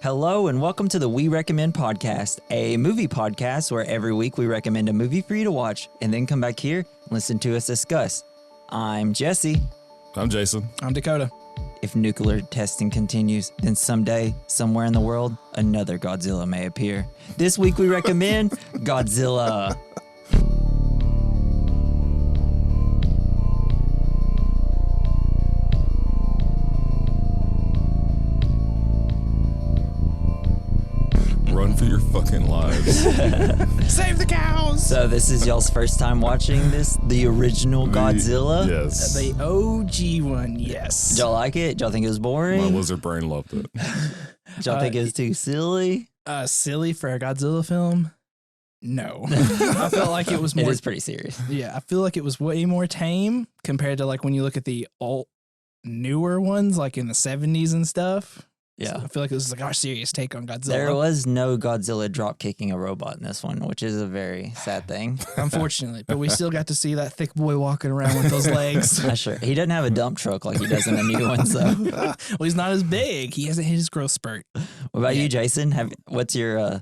Hello and welcome to the We Recommend podcast, a movie podcast where every week we recommend a movie for you to watch and then come back here and listen to us discuss. I'm Jesse. I'm Jason. I'm Dakota. If nuclear testing continues, then someday, somewhere in the world, another Godzilla may appear. This week we recommend Godzilla. Run for your fucking lives. Save the cows! So this is y'all's first time watching this, the original Godzilla? Yes. The OG one, yes. Did y'all like it? Did y'all think it was boring? My lizard brain loved it. Did y'all think it was too silly? Silly for a Godzilla film? No. I felt like it was more... It is pretty serious. Yeah, I feel like it was way more tame compared to like when you look at the newer ones, like in the 70s and stuff. Yeah. So I feel like it was like our serious take on Godzilla. There was no Godzilla drop kicking a robot in this one, which is a very sad thing. Unfortunately, but we still got to see that thick boy walking around with those legs. Not sure. He doesn't have a dump truck like he does in the new one, so. Well, he's not as big. He hasn't hit his growth spurt. What about you, Jason? What's your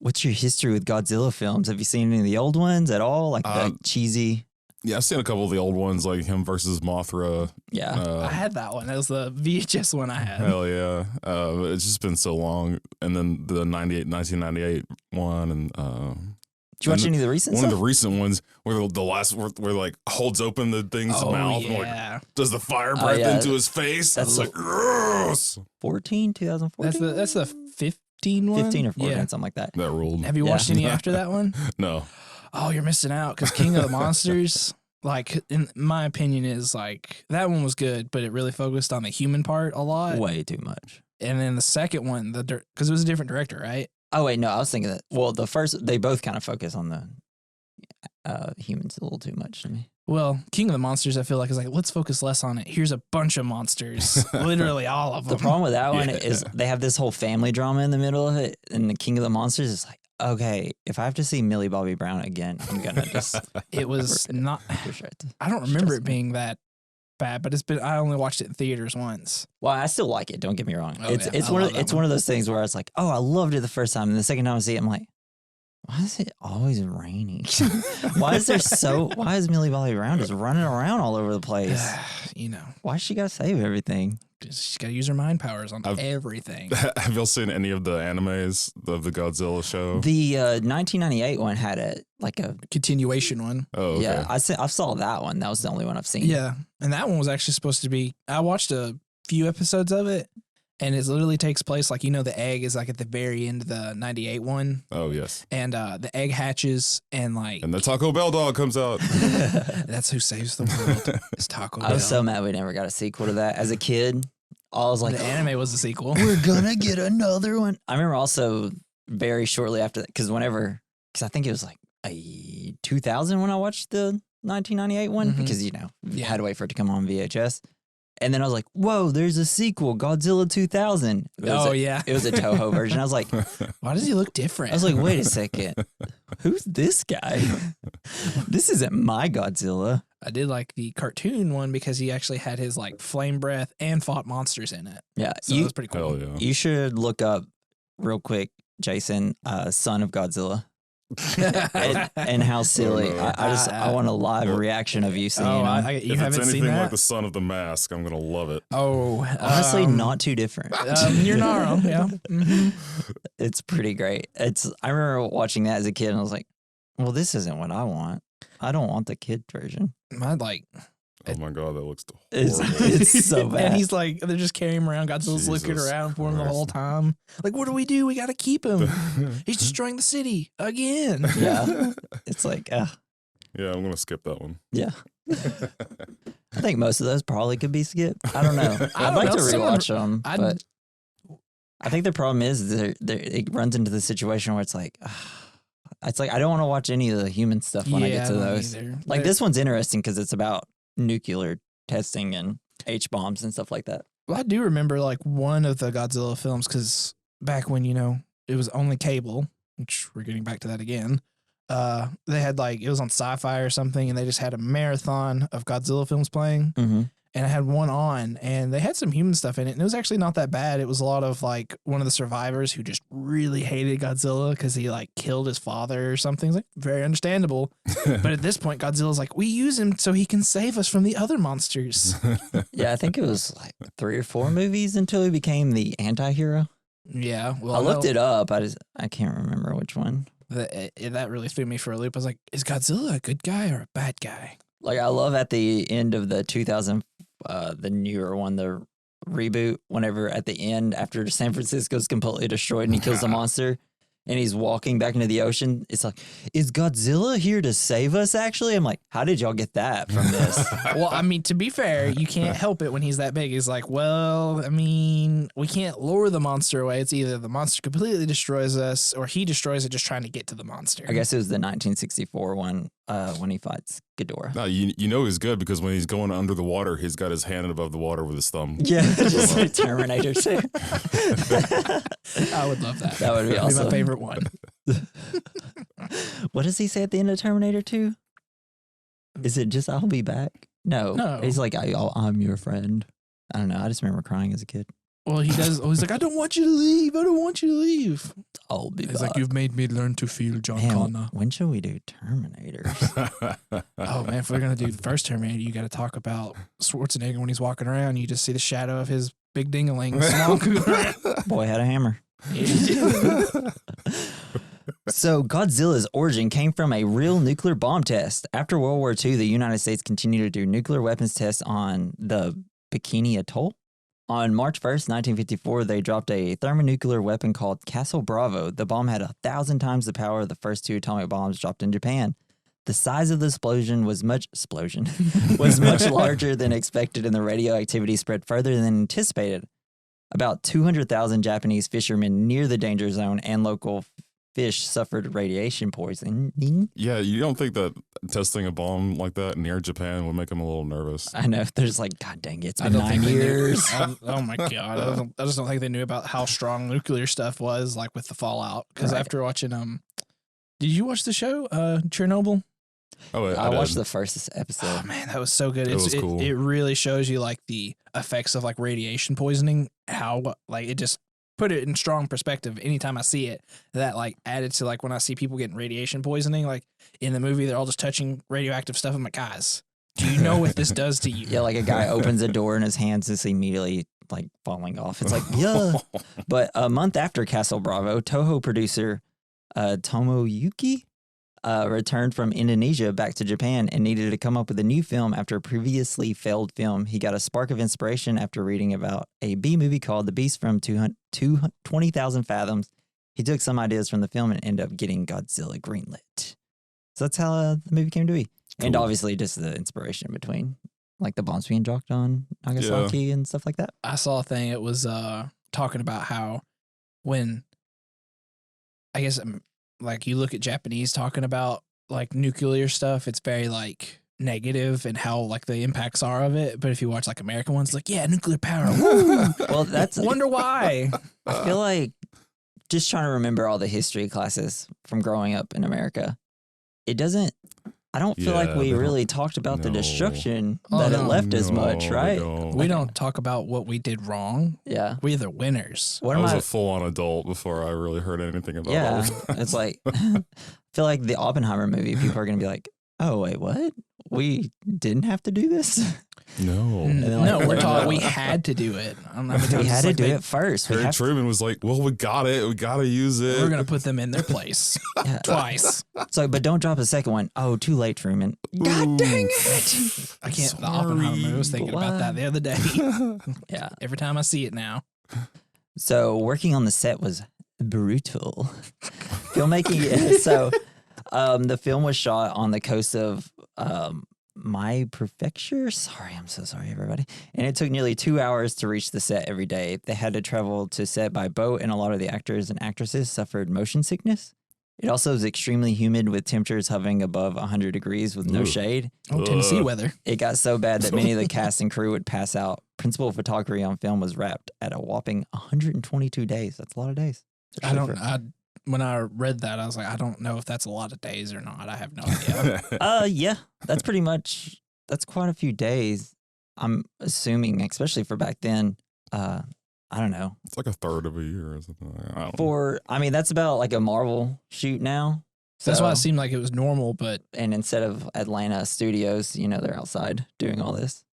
history with Godzilla films? Have you seen any of the old ones at all? Like the cheesy? Yeah, I've seen a couple of the old ones, like him versus Mothra. Yeah. I had that one. That was the VHS one I had. Hell yeah. It's just been so long. And then the 1998 one. And Did you watch any of the recent one stuff? of the recent ones where the last where like holds open the thing's mouth and like does the fire breath into his face. That's like gross. 2014? That's the 15 one? 15 or 14, something like that. That ruled. Have you watched any after that one? No. Oh, you're missing out because King of the Monsters, like, in my opinion, is like that one was good, but it really focused on the human part a lot. Way too much. And then the second one, because it was a different director, right? Oh, wait, no, I was thinking that. Well, the first, they both kind of focus on the humans a little too much to me. Well, King of the Monsters, I feel like is like, let's focus less on it. Here's a bunch of monsters, literally all of them. The problem with that one is they have this whole family drama in the middle of it, and the King of the Monsters is like, okay, if I have to see Millie Bobby Brown again, I'm gonna just. It was not. I don't remember it being that bad, but I only watched it in theaters once. Well, I still like it. Don't get me wrong. Oh, It's one of those things where it's like, oh, I loved it the first time, and the second time I see it, I'm like, why is it always raining? Why is Millie Bobby Brown just running around all over the place? Why she gotta save everything? She's got to use her mind powers on everything. Have y'all seen any of the animes of the Godzilla show? The 1998 one had a continuation one. Oh, okay. Yeah, I saw that one. That was the only one I've seen. Yeah, and that one was actually supposed to be. I watched a few episodes of it, and it literally takes place like the egg is like at the very end of the 98 one. Oh yes. And the egg hatches and the Taco Bell dog comes out. That's who saves the world. Is Taco Bell. I was so mad we never got a sequel to that. As a kid, I was like, the anime was the sequel. We're gonna get another one. I remember also very shortly after that, because I think it was like 2000 when I watched the 1998 one, because you had to wait for it to come on VHS. And then I was like, whoa, there's a sequel, Godzilla 2000. It was a Toho version. I was like, why does he look different? I was like, wait a second. Who's this guy? This isn't my Godzilla. I did like the cartoon one because he actually had his like flame breath and fought monsters in it. Yeah. So it was pretty cool. Hell yeah. You should look up real quick, Jason, Son of Godzilla. and how silly. Oh, no. I want a live reaction of you seeing him. You if haven't it's seen anything that? like the Son of the Mask, I'm gonna love it. Oh, honestly, not too different. You're not wrong. Yeah, It's pretty great. I remember watching that as a kid, and I was like, "Well, this isn't what I want. I don't want the kid version." Oh my god, that looks horrible. horrible. It's so bad. And he's like, they're just carrying him around. Godzilla's looking around for him the whole time. Like, what do? We got to keep him. He's destroying the city again. Yeah, it's like, yeah, I'm gonna skip that one. Yeah. I think most of those probably could be skipped. I don't know. I'd like to rewatch them, but I think the problem is it runs into the situation where it's like I don't want to watch any of the human stuff when I get to those. Like this one's interesting because it's about nuclear testing and H-bombs and stuff like that. Well, I do remember like one of the Godzilla films because back when it was only cable, which we're getting back to that again. They had it was on Sci-Fi or something, and they just had a marathon of Godzilla films playing. and I had one on, and they had some human stuff in it, and it was actually not that bad. It was a lot of like one of the survivors who just really hated Godzilla because he like killed his father or something. It's like very understandable. But at this point, Godzilla's like, we use him so he can save us from the other monsters. Yeah, I think it was like 3 or 4 movies until he became the anti-hero. Yeah, well, I looked it up. I can't remember which one. That really threw me for a loop. I was like, is Godzilla a good guy or a bad guy? Like, I love at the end of the 2000, the newer one, the reboot, whenever at the end, after San Francisco's completely destroyed and he kills the monster and he's walking back into the ocean, it's like, is Godzilla here to save us, actually? I'm like, how did y'all get that from this? Well, I mean, to be fair, you can't help it when he's that big. He's like, well, I mean, we can't lure the monster away. It's either the monster completely destroys us or he destroys it just trying to get to the monster. I guess it was the 1964 one when he fights Ghidorah. No, you know he's good because when he's going under the water, he's got his hand above the water with his thumb. Yeah, just like Terminator 2. I would love that. That would be awesome. My favorite one. What does he say at the end of Terminator 2? Is it just I'll be back? No. He's like, I'm your friend. I don't know. I just remember crying as a kid. Well, he does. He's like, I don't want you to leave. I don't want you to leave. I'll be back. He's like, you've made me learn to feel, John Connor. When should we do Terminators? Oh, man, if we're going to do the first Terminator, you got to talk about Schwarzenegger when he's walking around. You just see the shadow of his big dingaling. Boy had a hammer. So Godzilla's origin came from a real nuclear bomb test. After World War II, the United States continued to do nuclear weapons tests on the Bikini Atoll. On March 1st, 1954, they dropped a thermonuclear weapon called Castle Bravo. The bomb had 1,000 times the power of the first 2 atomic bombs dropped in Japan. The size of the explosion was much larger than expected, and the radioactivity spread further than anticipated. About 200,000 Japanese fishermen near the danger zone and local fish suffered radiation poisoning. Yeah, you don't think that testing a bomb like that near Japan would make them a little nervous? I know. There's like, God dang it, it's been 9 years. Oh my God. I just don't think they knew about how strong nuclear stuff was, like with the fallout. Because after watching, did you watch the show, Chernobyl? Oh, I watched the first episode. Oh man, that was so good. It was cool. It really shows you like the effects of like radiation poisoning, how like it just put it in strong perspective. Anytime I see it, that like added to like when I see people getting radiation poisoning, like in the movie, they're all just touching radioactive stuff. I'm like, guys, do you know what this does to you? Yeah, like a guy opens a door and his hands is immediately like falling off. It's like, yeah. But a month after Castle Bravo, Toho producer Tomoyuki returned from Indonesia back to Japan and needed to come up with a new film after a previously failed film. He got a spark of inspiration after reading about a B movie called The Beast from 20,000 Fathoms. He took some ideas from the film and ended up getting Godzilla greenlit. So that's how the movie came to be. Cool. And obviously just the inspiration between like the bombs being dropped on Nagasaki and stuff like that. I saw a thing. It was talking about how when, I guess, like you look at Japanese talking about like nuclear stuff, it's very like negative and how like the impacts are of it. But if you watch like American ones, like, yeah, nuclear power. Woo! Well, that's wonder why. I feel like just trying to remember all the history classes from growing up in America. I don't feel like we really talked about the destruction that it left as much, right? We don't talk about what we did wrong. Yeah. We're the winners. I was a full-on adult before I really heard anything about all of that. It's like, I feel like the Oppenheimer movie, people are going to be like, oh, wait, what? We didn't have to do this? No. No, we're taught we had to do it. We had to do it first. Harry Truman was like, well, we got it. We got to use it. We're going to put them in their place twice. So, but don't drop a second one. Oh, too late, Truman. God dang it. I can't. The Oppenheimer movie, I was thinking about that the other day. Yeah. Every time I see it now. So working on the set was brutal. Filmmaking. So the film was shot on the coast of my prefecture. Sorry, I'm so sorry, everybody. And it took nearly 2 hours to reach the set every day. They had to travel to set by boat, and a lot of the actors and actresses suffered motion sickness. It also was extremely humid with temperatures hovering above 100 degrees with no shade. Oh, Tennessee weather. It got so bad that many of the cast and crew would pass out. Principal photography on film was wrapped at a whopping 122 days. That's a lot of days. When I read that, I was like, I don't know if that's a lot of days or not. I have no idea. Yeah, that's quite a few days. I'm assuming, especially for back then, I don't know. It's like a third of a year or something. I don't know. I mean, that's about like a Marvel shoot now. So that's why it seemed like it was normal, but and instead of Atlanta studios, you know, they're outside doing all this.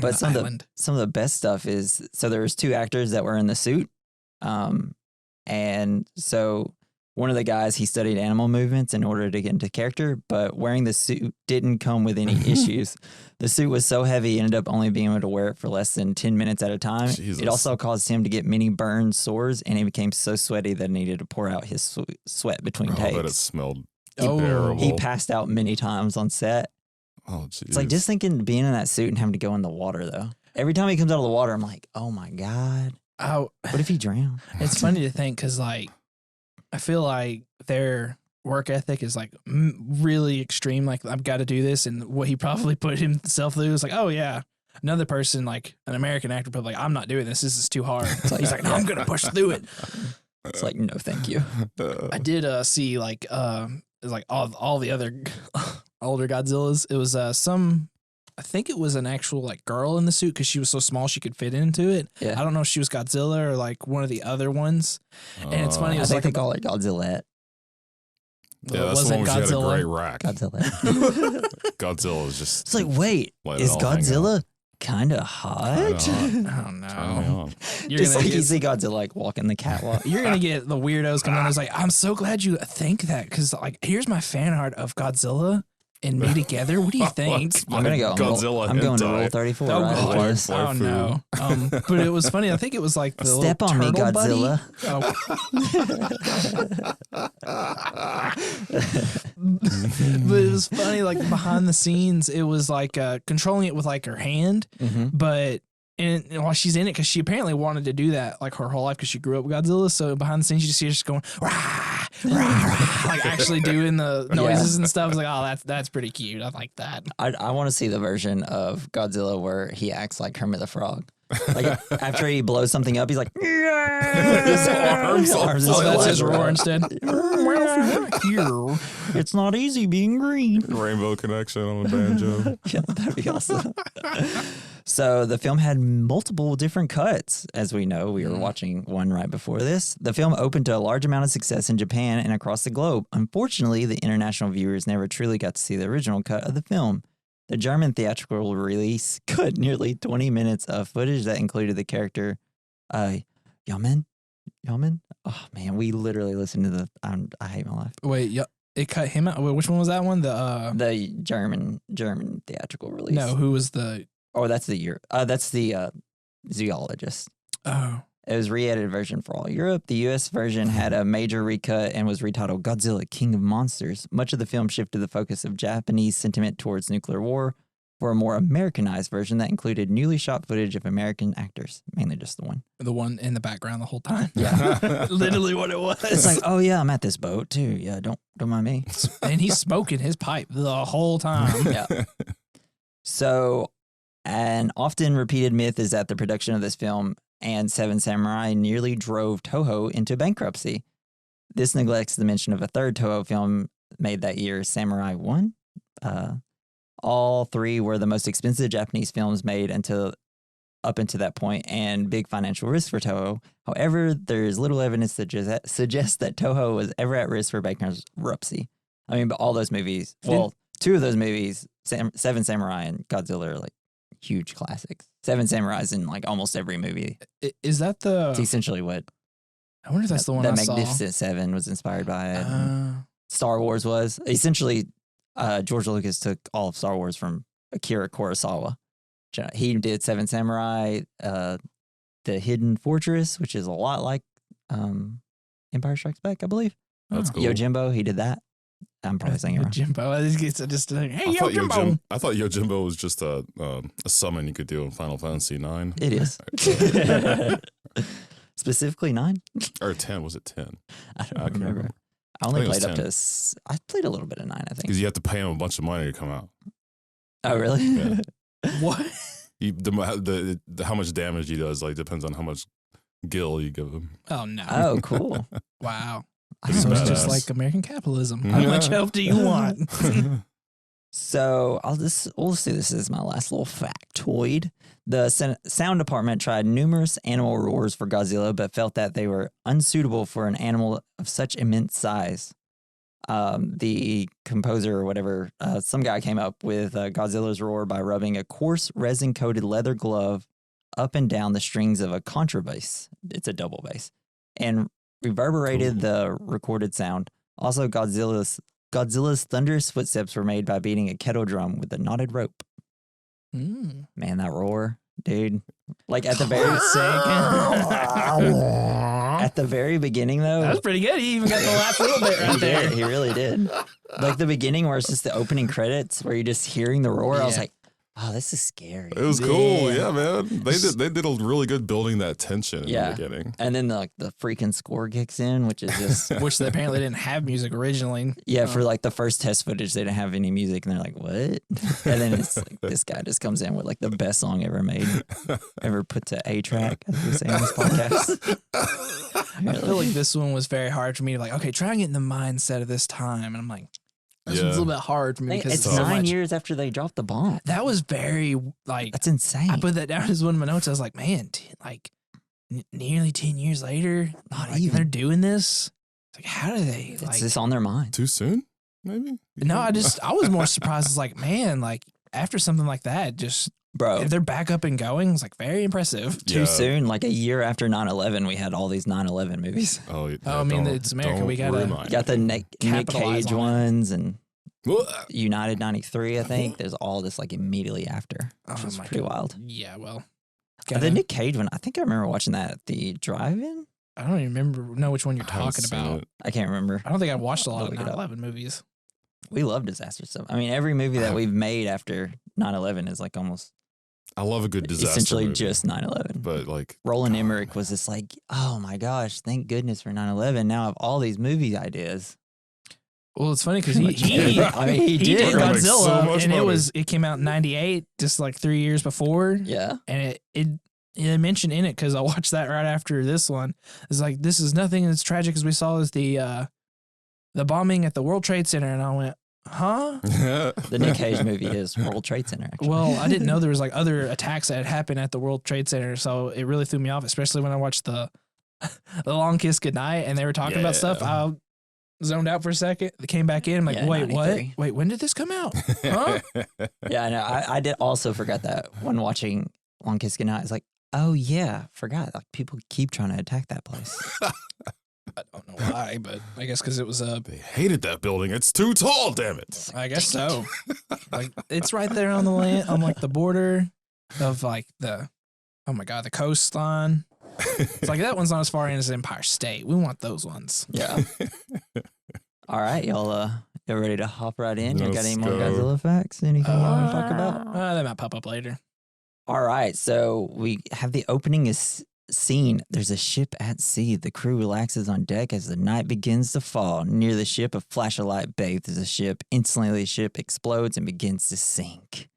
But some of the best stuff is, so there was 2 actors that were in the suit, and so one of the guys, he studied animal movements in order to get into character, but wearing the suit didn't come with any issues. The suit was so heavy, he ended up only being able to wear it for less than 10 minutes at a time. Jesus. It also caused him to get many burns, sores, and he became so sweaty that he needed to pour out his sweat between takes. But it smelled terrible. He passed out many times on set. Oh, geez. It's like just thinking being in that suit and having to go in the water, though. Every time he comes out of the water, I'm like, oh my God. What if he drowned? It's funny to think because, like, I feel like their work ethic is like really extreme. Like, I've got to do this. And what he probably put himself through is like, oh, yeah. Another person, like an American actor, probably like, I'm not doing this. This is too hard. So he's like, no, I'm going to push through it. It's like, no, thank you. I did see like, it was like all the other older Godzillas. It was I think it was an actual like girl in the suit because she was so small she could fit into it. Yeah. I don't know if she was Godzilla or like one of the other ones. And it's funny. It was they call it Godzilla. Yeah, that's the one where she had a great rack. Godzilla. Godzilla is just... It's like, wait, is Godzilla kind of hot? Oh, no. Just like you see Godzilla like walking the catwalk. You're going to get the weirdos coming on. It's like, I'm so glad you think that because like, here's my fan art of Godzilla and me together. What do you think? I'm gonna go. Godzilla. I'm going to Rule 34. Oh no! But it was funny. I think it was like the step on me, Godzilla. But it was funny. Like behind the scenes, it was like controlling it with like her hand, but. And while she's in it, because she apparently wanted to do that like her whole life because she grew up with Godzilla. So behind the scenes, you just see her just going, rah, rah, rah, like actually doing the noises and stuff. I was like, oh, that's pretty cute. I like that. I want to see the version of Godzilla where he acts like Kermit the Frog. Like after he blows something up, he's like, his arms. That's his roar instead. Here, it's not easy being green. Rainbow Connection on a banjo. Yeah, that'd be awesome. So the film had multiple different cuts. As we know, we were watching one right before this. The film opened to a large amount of success in Japan and across the globe. Unfortunately, the international viewers never truly got to see the original cut of the film. The German theatrical release cut nearly 20 minutes of footage that included the character Yamen. Oh man, we literally listened to I hate my life. Wait, it cut him out. Wait, which one was that one? The German theatrical release. No, who was the? Oh, that's the zoologist. Oh. It was re-edited version for all Europe. The U.S. version had a major recut and was retitled Godzilla, King of Monsters. Much of the film shifted the focus of Japanese sentiment towards nuclear war for a more Americanized version that included newly shot footage of American actors, mainly just the one. The one in the background the whole time. Yeah. Literally what it was. It's like, oh yeah, I'm at this boat too. Yeah, don't mind me. And he's smoking his pipe the whole time. Yeah. So, an often repeated myth is that the production of this film and Seven Samurai nearly drove Toho into bankruptcy. This neglects the mention of a third Toho film made that year, Samurai 1. All 3 were the most expensive Japanese films made up until that point and big financial risk for Toho. However, there is little evidence that suggests that Toho was ever at risk for bankruptcy. I mean, but all those movies, 2 of those movies, Seven Samurai and Godzilla are like huge classics. Seven Samurai's in like almost every movie. Is that the? It's essentially what. I wonder if that's the one I saw. The Magnificent Seven was inspired by it. Star Wars was essentially. George Lucas took all of Star Wars from Akira Kurosawa. He did Seven Samurai, The Hidden Fortress, which is a lot like Empire Strikes Back, I believe. That's cool. Yojimbo, he did that. I'm probably saying it wrong. Yojimbo. Hey, Yojimbo. I thought Yojimbo was just a summon you could do in Final Fantasy 9. It is. Specifically 9? Or 10. Was it 10? I don't remember. I only played up to. I played a little bit of 9, I think. Because you have to pay him a bunch of money to come out. Oh, really? Yeah. What? How much damage he does depends on how much gil you give him. Oh no! Oh, cool! Wow. He's So it's just like American capitalism. How much help do you want? So we'll just do this as my last little factoid. The sound department tried numerous animal roars for Godzilla, but felt that they were unsuitable for an animal of such immense size. The composer or whatever, some guy came up with Godzilla's roar by rubbing a coarse resin-coated leather glove up and down the strings of a contrabass. It's a double bass, and reverberated the recorded sound. Also, Godzilla's thunderous footsteps were made by beating a kettle drum with a knotted rope. Man, that roar, dude! Like at the very at the very beginning, though, that was pretty good. He even got the last little bit right there. He really did. Like the beginning, where it's just the opening credits, where you're just hearing the roar. I was like, oh, this is scary. It was cool. Yeah, man. They did a really good building that tension in the beginning. And then the freaking score kicks in, which is just... which they apparently didn't have music originally. Yeah, for like the first test footage, they didn't have any music. And they're like, what? And then it's like this guy just comes in with like the best song ever made, ever put to A track, as we say on this podcast. I feel like this one was very hard for me to like, okay, try and get in the mindset of this time. And I'm like, this one's a little bit hard for me because it's 9 years after they dropped the bomb. That was very like that's insane. I put that down as one of my notes. I was like, man, nearly 10 years later, they're doing this. Like, how do they? It's just on their mind. Too soon, maybe. No, I was more surprised. It's like, man, like after something like that, just if they're back up and going, it's like very impressive. Too soon, like a year after 9/11, we had all these 9/11 movies. Oh, yeah, I mean, it's America. We got the Nick Cage ones and United 93. I think there's all this like immediately after, which was pretty wild. Yeah, well, the Nick Cage one. I think I remember watching that at the drive-in. I don't even know which one you're talking about. I can't remember. I don't think I've watched a lot of 9/11 movies. We love disaster stuff. I mean, every movie that we've made after 9/11 is like almost. I love a good disaster essentially movie, just 9/11. But like Roland Emmerich was just like, oh my gosh, thank goodness for 9/11. Now I have all these movie ideas. Well, it's funny because he did Godzilla, and it came out in '98, just like 3 years before. Yeah, and it mentioned in it because I watched that right after this one. It's like this is nothing as tragic as we saw as the bombing at the World Trade Center, and I went, huh? The Nick Cage movie is World Trade Center. Actually. Well, I didn't know there was like other attacks that had happened at the World Trade Center, so it really threw me off, especially when I watched the Long Kiss Goodnight and they were talking about stuff. I zoned out for a second. They came back in. I'm like, wait, 93. What? Wait, when did this come out? Huh? Yeah, I know. I did also forgot that when watching Long Kiss Goodnight. It's like, oh yeah, forgot. Like people keep trying to attack that place. I don't know why, but I guess because it was they hated that building. It's too tall, damn it. I guess so. Like it's right there on the land, on like the border of like the coastline. It's like that one's not as far in as Empire State. We want those ones. Yeah. All right, y'all ready to hop right in? You got any more Godzilla facts? Anything you want to talk about? They might pop up later. All right, so we have the opening scene. There's a ship at sea. The crew relaxes on deck as the night begins to fall. Near the ship, a flash of light bathes the ship. Instantly, the ship explodes and begins to sink.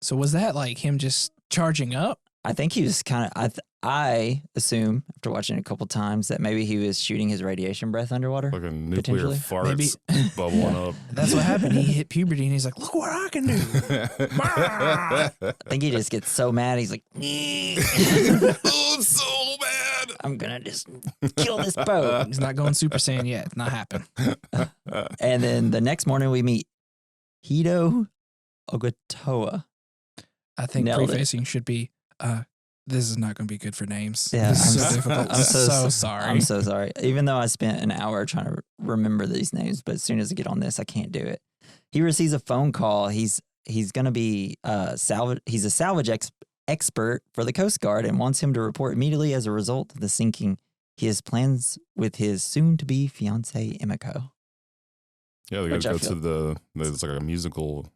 So was that like him just charging up? I think he was kind of. I assume after watching it a couple times that maybe he was shooting his radiation breath underwater. Like a nuclear farts bubbling up. That's what happened. He hit puberty and he's like, "Look what I can do!" I think he just gets so mad. He's like, "Oh, I'm so mad! I'm gonna just kill this boat." He's not going Super Saiyan yet. It's not happening. And then the next morning we meet Hito Ogatoa. I think prefacing should be. This is not going to be good for names. Yeah, this is so difficult. I'm so sorry. I'm so sorry. Even though I spent an hour trying to remember these names, but as soon as I get on this, I can't do it. He receives a phone call. He's going to be He's a salvage expert for the Coast Guard and wants him to report immediately as a result of the sinking. He has plans with his soon-to-be fiancée Emiko. Yeah, they got to go to there's like a musical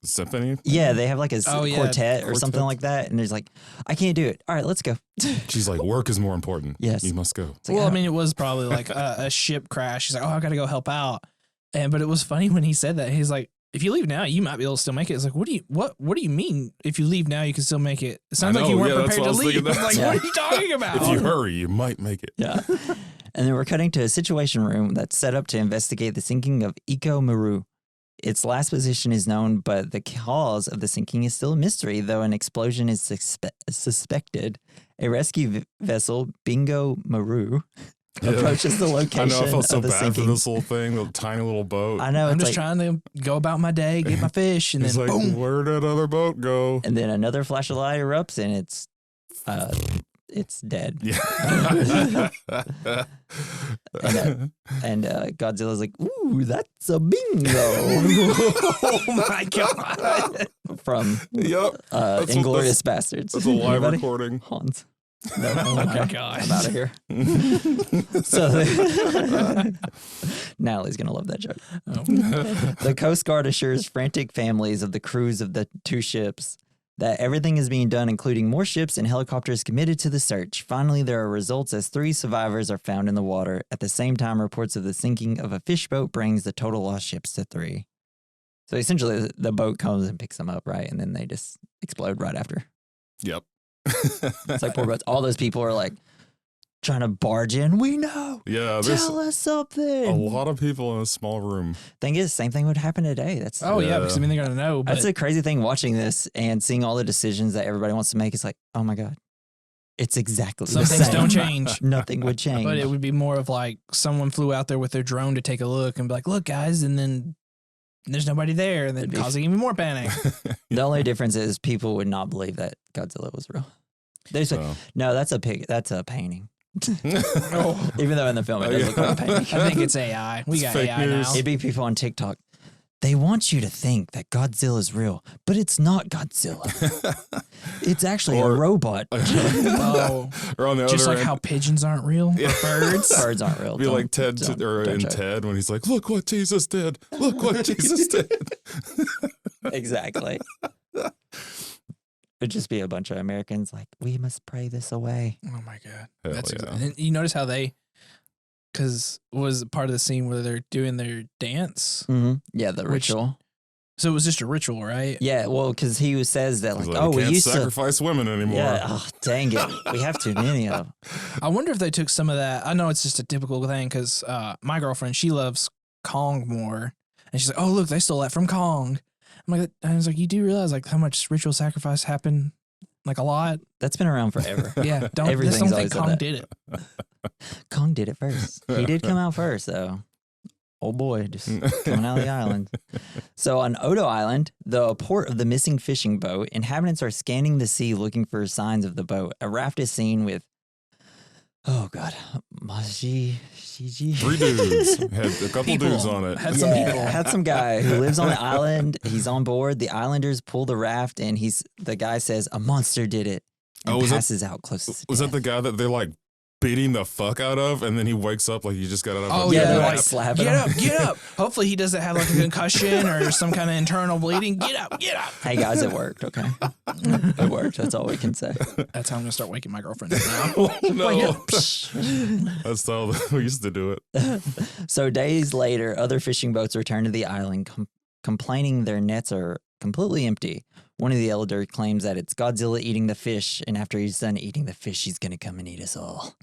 symphony. Yeah, they have like a quartet or something like that, and there's like, I can't do it. All right, let's go. She's like, work is more important. Yes, you must go. Like, I mean, it was probably like a ship crash. She's like, oh, I got to go help out. But it was funny when he said that. He's like, if you leave now, you might be able to still make it. It's like, what do you mean? If you leave now, you can still make it. It sounds like you weren't prepared to leave. I'm like, what are you talking about? If you hurry, you might make it. Yeah. And then we're cutting to a situation room that's set up to investigate the sinking of Iko Maru. Its last position is known, but the cause of the sinking is still a mystery, though an explosion is suspected. A rescue vessel, Bingo Maru, approaches the location. I know, I felt so bad sinking. for this little thing, the tiny little boat. I know. I'm just trying to go about my day, get my fish, and then boom. Where'd that other boat go? And then another flash of light erupts, and it's dead. Yeah. and Godzilla's like, ooh, that's a bingo. Oh my God. From Inglourious Bastards. That's a live recording. Hans. No, oh my gosh. I'm out of here. So Natalie's going to love that joke. Oh. The Coast Guard assures frantic families of the crews of the two ships that everything is being done, including more ships and helicopters committed to the search. Finally, there are results as 3 survivors are found in the water. At the same time, reports of the sinking of a fish boat brings the total lost ships to 3. So essentially, the boat comes and picks them up, right? And then they just explode right after. Yep. It's like poor boats. All those people are like trying to barge in. We know. Yeah. Tell us something. A lot of people in a small room. Thing is, same thing would happen today. That's yeah, because I mean they're gonna know. But that's the crazy thing watching this and seeing all the decisions that everybody wants to make. It's like, oh my God, it's exactly some the things same. don't change. Nothing would change. But it would be more of like someone flew out there with their drone to take a look and be like, look, guys, and then there's nobody there, and then causing even more panic. The only difference is people would not believe that Godzilla was real. They say, no, that's a pig. That's a painting. Even though in the film it does look like a painting. I think it's AI. We got AI now. It'd be people on TikTok. They want you to think that Godzilla is real, but it's not Godzilla. It's actually a robot. Or on the just other like end, how pigeons aren't real. Yeah. Birds aren't real. Be like Ted in Ted when he's like, "Look what Jesus did! Look what Jesus did!" Exactly. It'd just be a bunch of Americans like, we must pray this away. Oh my God. And you notice how because was part of the scene where they're doing their dance? Mm-hmm. Yeah, the ritual. So it was just a ritual, right? Yeah, well, because he says that like, we used can't sacrifice women anymore. Yeah, dang it. We have too many of them. I wonder if they took some of that. I know it's just a typical thing because my girlfriend, she loves Kong more. And she's like, oh, look, they stole that from Kong. I was like, you do realize like how much ritual sacrifice happened? Like a lot? That's been around forever. Yeah. Don't think Kong did it. Kong did it first. He did come out first, though. Oh boy, just coming out of the island. So on Odo Island, the port of the missing fishing boat, inhabitants are scanning the sea looking for signs of the boat. A raft is seen with, oh God, Shiji. 3 dudes. Had a couple dudes on it. Had some people. Had some guy who lives on the island. He's on board. The islanders pull the raft, and the guy says, a monster did it. And passes out close to death. Was that the guy that they're like beating the fuck out of, and then he wakes up like he just got out of a they're like slapping him. Get up. Hopefully he doesn't have like a concussion or some kind of internal bleeding. Get up. Hey guys, it worked, okay? It worked. That's all we can say. That's how I'm going to start waking my girlfriend up now. No. That's how we used to do it. So days later, other fishing boats return to the island, complaining their nets are completely empty. One of the elders claims that it's Godzilla eating the fish, and after he's done eating the fish, he's going to come and eat us all.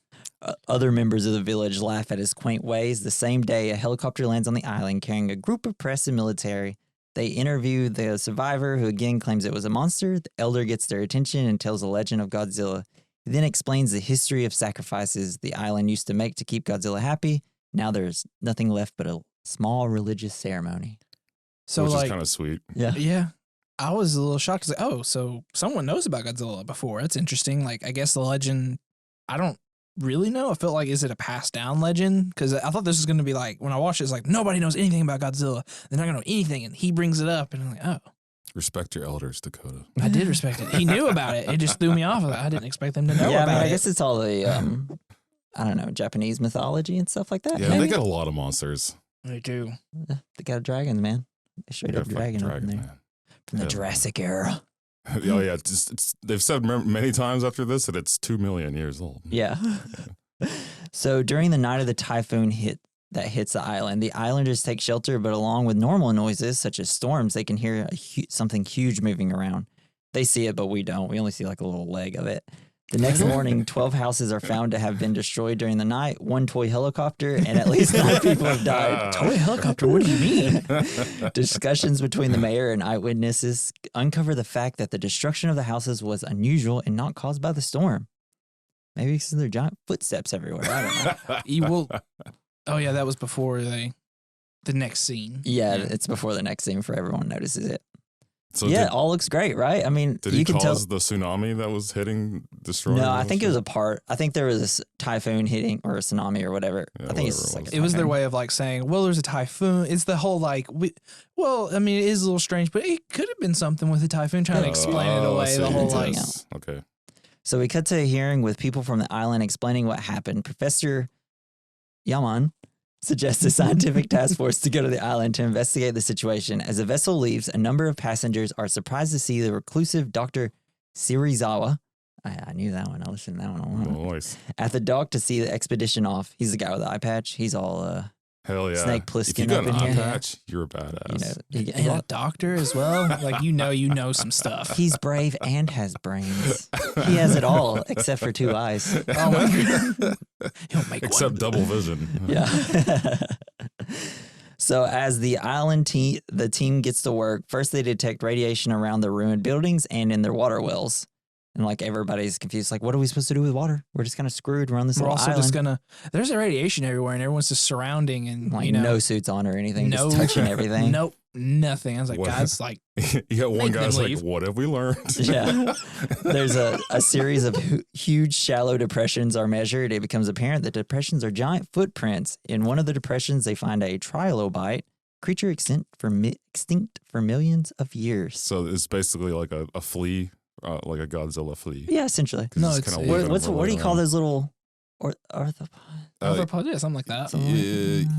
Other members of the village laugh at his quaint ways. The same day, a helicopter lands on the island carrying a group of press and military. They interview the survivor, who again claims it was a monster. The elder gets their attention and tells the legend of Godzilla. He then explains the history of sacrifices the island used to make to keep Godzilla happy. Now there's nothing left but a small religious ceremony. So which is kind of sweet. Yeah. Yeah. I was a little shocked. Like, oh, so someone knows about Godzilla before. That's interesting. Like, I guess the legend, I don't really know. I felt like, is it a passed down legend? Because I thought this was going to be like, when I watched it, it's like, nobody knows anything about Godzilla. They're not going to know anything. And he brings it up. And I'm like, oh. Respect your elders, Dakota. I did respect it. He knew about it. It just threw me off of it. I didn't expect them to know about it. I guess it's all the, I don't know, Japanese mythology and stuff like that. Yeah, maybe? They got a lot of monsters. They do. They got dragons, man. They straight up dragon up in there. Man. From the Jurassic era. Oh, yeah. They've said many times after this that it's 2 million years old. Yeah. So during the night of the typhoon that hits the island, the islanders take shelter, but along with normal noises, such as storms, they can hear something huge moving around. They see it, but we don't. We only see like a little leg of it. The next morning, 12 houses are found to have been destroyed during the night, 1 toy helicopter, and at least 9 people have died. Toy helicopter? What do you mean? Discussions between the mayor and eyewitnesses uncover the fact that the destruction of the houses was unusual and not caused by the storm. Maybe because there are giant footsteps everywhere. I don't know. Oh, yeah, that was before the next scene. Yeah, it's before the next scene before everyone notices it. So yeah, it all looks great, right? I mean, did you can cause the tsunami that was destroying? No, I think it was a part. I think there was a typhoon hitting or a tsunami or whatever. Yeah, I think it's like it was their way of like saying, well, there's a typhoon. It's the whole like, I mean, it is a little strange, but it could have been something with a typhoon trying to explain it away. The whole like, okay. So we cut to a hearing with people from the island explaining what happened. Professor Yaman suggests a scientific task force to go to the island to investigate the situation. As the vessel leaves, a number of passengers are surprised to see the reclusive Dr. Serizawa. I knew that one. I listened to that one a lot. Nice. At the dock to see the expedition off. He's the guy with the eye patch. He's all hell yeah. Snake Plissken if you got up an in eye here. patch, you're a badass. And a doctor as well. Like you know some stuff. He's brave and has brains. He has it all except for 2 eyes. Oh my god. He'll make Except one. double vision. Yeah. So as the island the team gets to work, first they detect radiation around the ruined buildings and in their water wells. And like everybody's confused, like, what are we supposed to do with water? We're just kind of screwed. We're on this little island. There's a radiation everywhere and everyone's just surrounding and like no suits on or anything, just touching everything. Nope, nothing. I was like, What? guys, like, you got one guy's like, leave. what have we learned? Yeah. There's a series of huge shallow depressions are measured. It becomes apparent that depressions are giant footprints. In one of the depressions, they find a trilobite, creature extinct for millions of years. So it's basically like a flea, like a Godzilla flea. Yeah, essentially. No, what do you call those little arthropods? Arthropod, yeah, something like that.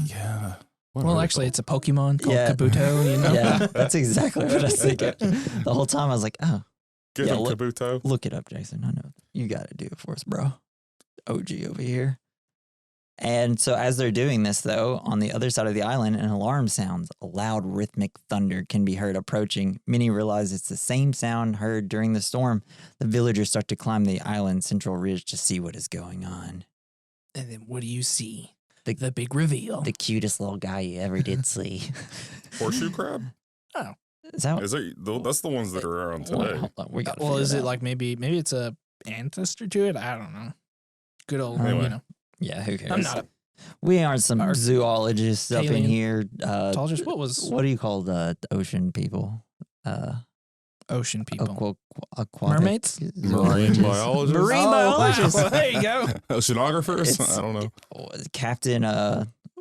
Yeah. Well, actually, it's a Pokemon called Yeah. Kabuto. You know? Yeah, that's exactly what I was thinking. The whole time I was like, oh, Get yeah, him, Kabuto. look it up, Jason. I know. You got to do it for us, bro. OG over here. And so as they're doing this, though, on the other side of the island, an alarm sounds. A loud rhythmic thunder can be heard approaching. Many realize it's the same sound heard during the storm. The villagers start to climb the island's central ridge to see what is going on. And then what do you see? The big reveal. The cutest little guy you ever did see. Horseshoe crab? Oh. Is that That's the ones that are around today. Hold on, we got. Well, is it like maybe it's a ancestor to it? I don't know. Good old, Anyway. you know. Yeah, who cares? I'm not We aren't some zoologists up in here. Zoologist? What do you call the ocean people? ocean people. Aquatic Mermaids? Marine biologists? Marine biologists. Wow. There you go. Oceanographers? I don't know. Captain,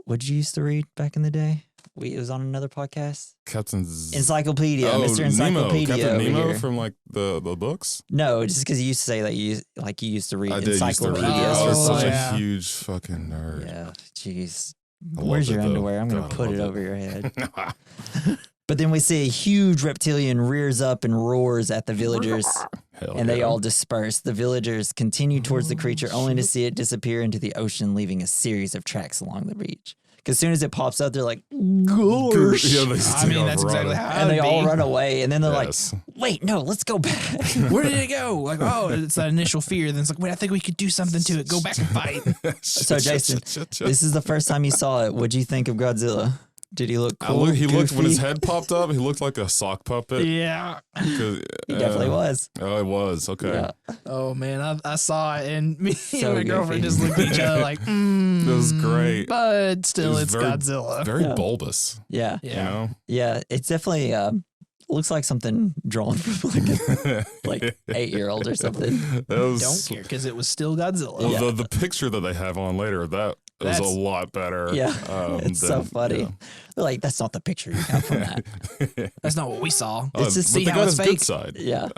what did you used to read back in the day? It was on another podcast. Captain's Encyclopedia, Mr. Encyclopedia. Captain over Nemo here. from like the books? No, just because you used to say that you used to read I did used to read. encyclopedias. I was for such fun. a huge fucking nerd. Yeah, jeez. I Where's loved your it, though. underwear? I'm going God, to I put it loved over it. your head. But then we see a huge reptilian rears up and roars at the villagers, Hell and they yeah. all disperse. The villagers continue towards the creature, only to see it disappear into the ocean, leaving a series of tracks along the beach. Because as soon as it pops up, they're like, "Gosh!" Yeah, I mean, that's exactly how and they it'd all be. run away. And then they're Yes. like, "Wait, no, let's go back." Where did it go? Like, oh, it's that initial fear. Then it's like, wait, I think we could do something to it. Go back and fight. So, Jason, this is the first time you saw it. What'd you think of Godzilla? Did he look cool? He looked when his goofy? head popped up. He looked like a sock puppet. Yeah. He definitely was. Oh, it was okay. Yeah. Oh man, I saw it, and me So and my girlfriend goofy. just looked at each other like, It was great. But still, It was it's very- Godzilla. Very Yeah. bulbous. Yeah. You know. Yeah. It's definitely looks like something drawn from like an 8-year-old or something. That was, Don't care because it was still Godzilla. Well, the picture that they have on later, that was a That's- lot better. Yeah. It's so funny. yeah. They're like, that's not the picture you got from that. That's not what we saw. Oh, It's just but see they how got it's his fake. good side. Yeah.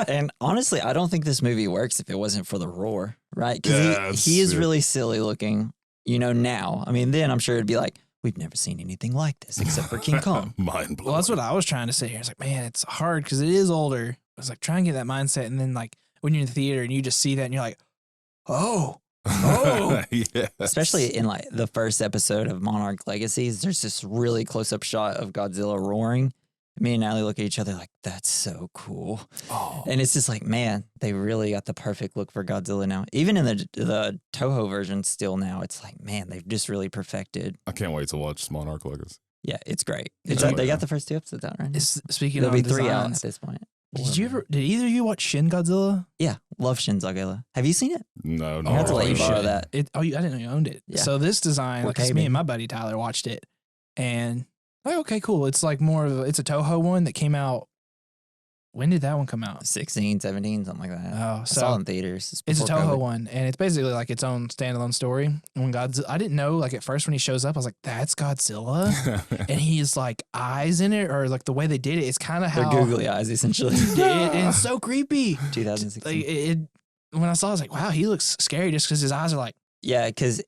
And honestly, I don't think this movie works if it wasn't for the roar, right? Because Yes. he is really silly looking, now. I mean, then I'm sure it'd be like, we've never seen anything like this except for King Kong. Mind blowing. Well, that's what I was trying to say here. It's like, man, it's hard because it is older. I was like, try and get that mindset. And then, like, when you're in the theater and you just see that and you're like, oh, yes. Especially in like the first episode of Monarch Legacies, there's this really close up shot of Godzilla roaring. Me and Allie look at each other like, that's so cool. Oh. And it's just like, man, they really got the perfect look for Godzilla now. Even in the Toho version still now, it's like, man, they've just really perfected. I can't wait to watch Monarch Legacy. Yeah, it's great. They got the first 2 episodes out right now. Speaking There'll of be 3 out designs, at this point. did either of you watch Shin Godzilla? Yeah, love Shin Godzilla. Have you seen it? No. I have to let you borrow shit. that. I didn't know you owned it. Yeah. So this design, We're like, 'cause me paving. and my buddy Tyler watched it, and like, okay, cool. It's like more of it's a Toho one that came out. When did that one come out? 16, 17, something like that. Oh, I so saw it in theaters. it's a before Toho COVID. one, and it's basically like its own standalone story. And when Godzilla, I didn't know, like, at first when he shows up, I was like, that's Godzilla. And he's like eyes in it, or like the way they did it, it's kind of They're how googly eyes, essentially. and it's so creepy. 2016. Like when I saw it, I was like, wow, he looks scary just because his eyes are like, Yeah, because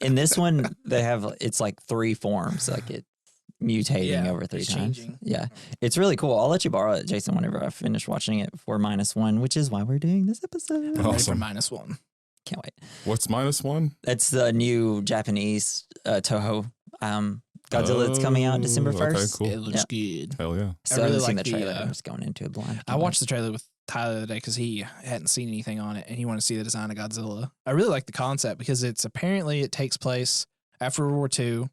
in this one, they have, it's like 3 forms. Like it's mutating over 3 it's times. changing. Yeah, it's really cool. I'll let you borrow it, Jason, whenever I finish watching it for -1, which is why we're doing this episode. I'm ready for Awesome. -1. Can't wait. What's -1? That's the new Japanese Toho Godzilla that's coming out December 1st. Okay, It cool. looks good. Hell yeah. So I I really haven't seen like the the, trailer. I'm just going into it blind. I watched the trailer with Tyler the other day because he hadn't seen anything on it and he wanted to see the design of Godzilla. I really like the concept because it takes place after World War II.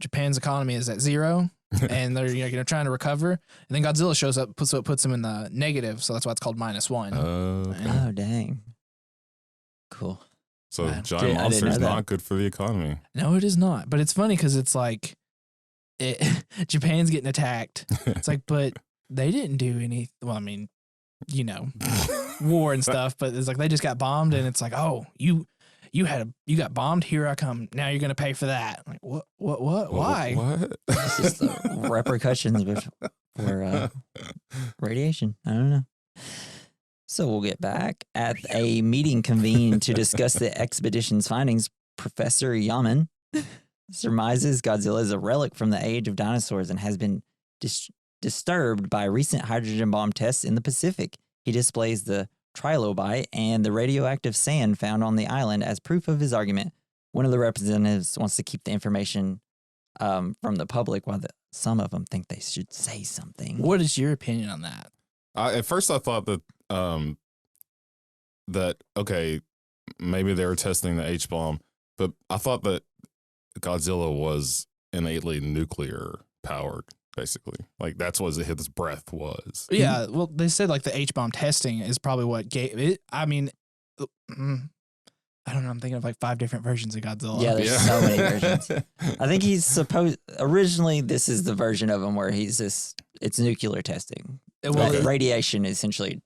Japan's economy is at 0 and they're trying to recover. And then Godzilla shows up, so it puts them in the negative. So that's why it's called -1. Okay. Oh, dang. Cool. So Man. giant I didn't monsters know that. not good for the economy. No, it is not. But it's funny because it's like Japan's getting attacked. It's like, but they didn't do any. Well, I mean, war and stuff. But it's like they just got bombed, and it's like, oh, you got bombed. Here I come. Now you're gonna pay for that. I'm like, what? Why? What? It's just the repercussions for radiation. I don't know. So we'll get back. At a meeting convened to discuss the expedition's findings, Professor Yaman surmises Godzilla is a relic from the age of dinosaurs and has been disturbed by recent hydrogen bomb tests in the Pacific. He displays the trilobite and the radioactive sand found on the island as proof of his argument. One of the representatives wants to keep the information from the public, while some of them think they should say something. What is your opinion on that? At first, I thought that okay, maybe they were testing the H bomb, but I thought that Godzilla was innately nuclear powered. Basically, like that's what his breath was. Yeah, well, they said like the H bomb testing is probably what gave it. I mean, I don't know. I'm thinking of like 5 different versions of Godzilla. Yeah, there's so many versions. I think originally this is the version of him where it's nuclear testing. Well, Radiation essentially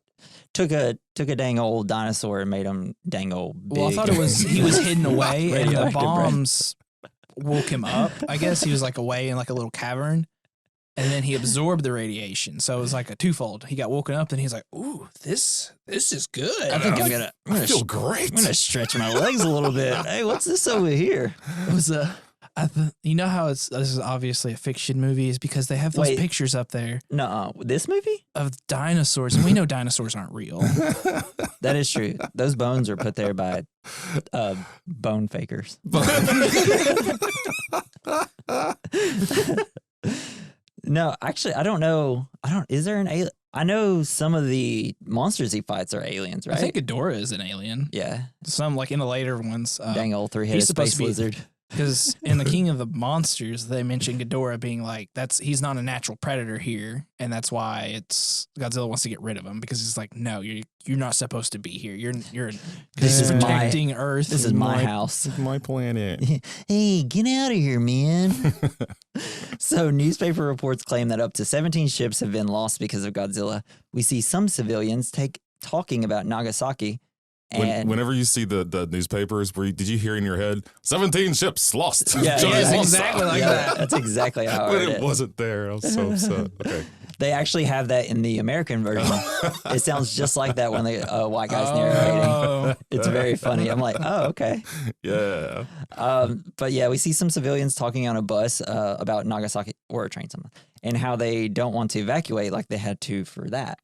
took a dang old dinosaur and made him dang old big. Well, I thought he was hidden away and the Radioactive bombs woke him up. I guess he was like away in like a little cavern. And then he absorbed the radiation, so it was like a twofold. He got woken up, and he's like, "Ooh, this is good." I think I feel great. I'm gonna stretch my legs a little bit. Hey, what's this over here? It was you know how this is obviously a fiction movie is because they have those Wait. pictures up there No, this movie? of dinosaurs, and we know dinosaurs aren't real. That is true. Those bones are put there by bone fakers. No, actually, I don't know. Is there an alien? I know some of the monsters he fights are aliens, right? I think Ghidorah is an alien. Yeah. Some like in the later ones. Dang old 3-headed supposed space to be- lizard. Because in the King of the Monsters, they mentioned Ghidorah being like he's not a natural predator here, and that's why Godzilla wants to get rid of him because he's like, no, you're not supposed to be here. You're This is protecting Earth. This is my house. My planet. Hey, get out of here, man. So newspaper reports claim that up to 17 ships have been lost because of Godzilla. We see some civilians talking about Nagasaki. And Whenever you see the newspapers, did you hear in your head 17 ships lost? Yeah, Giant monster. exactly like that. That's exactly how I But heard it it. wasn't there. I was so upset. Okay. They actually have that in the American version. It sounds just like that when the white guy's narrating. Oh. It's very funny. I'm like, oh, okay. Yeah. But yeah, we see some civilians talking on a bus about Nagasaki or a train, something, and how they don't want to evacuate like they had to for that.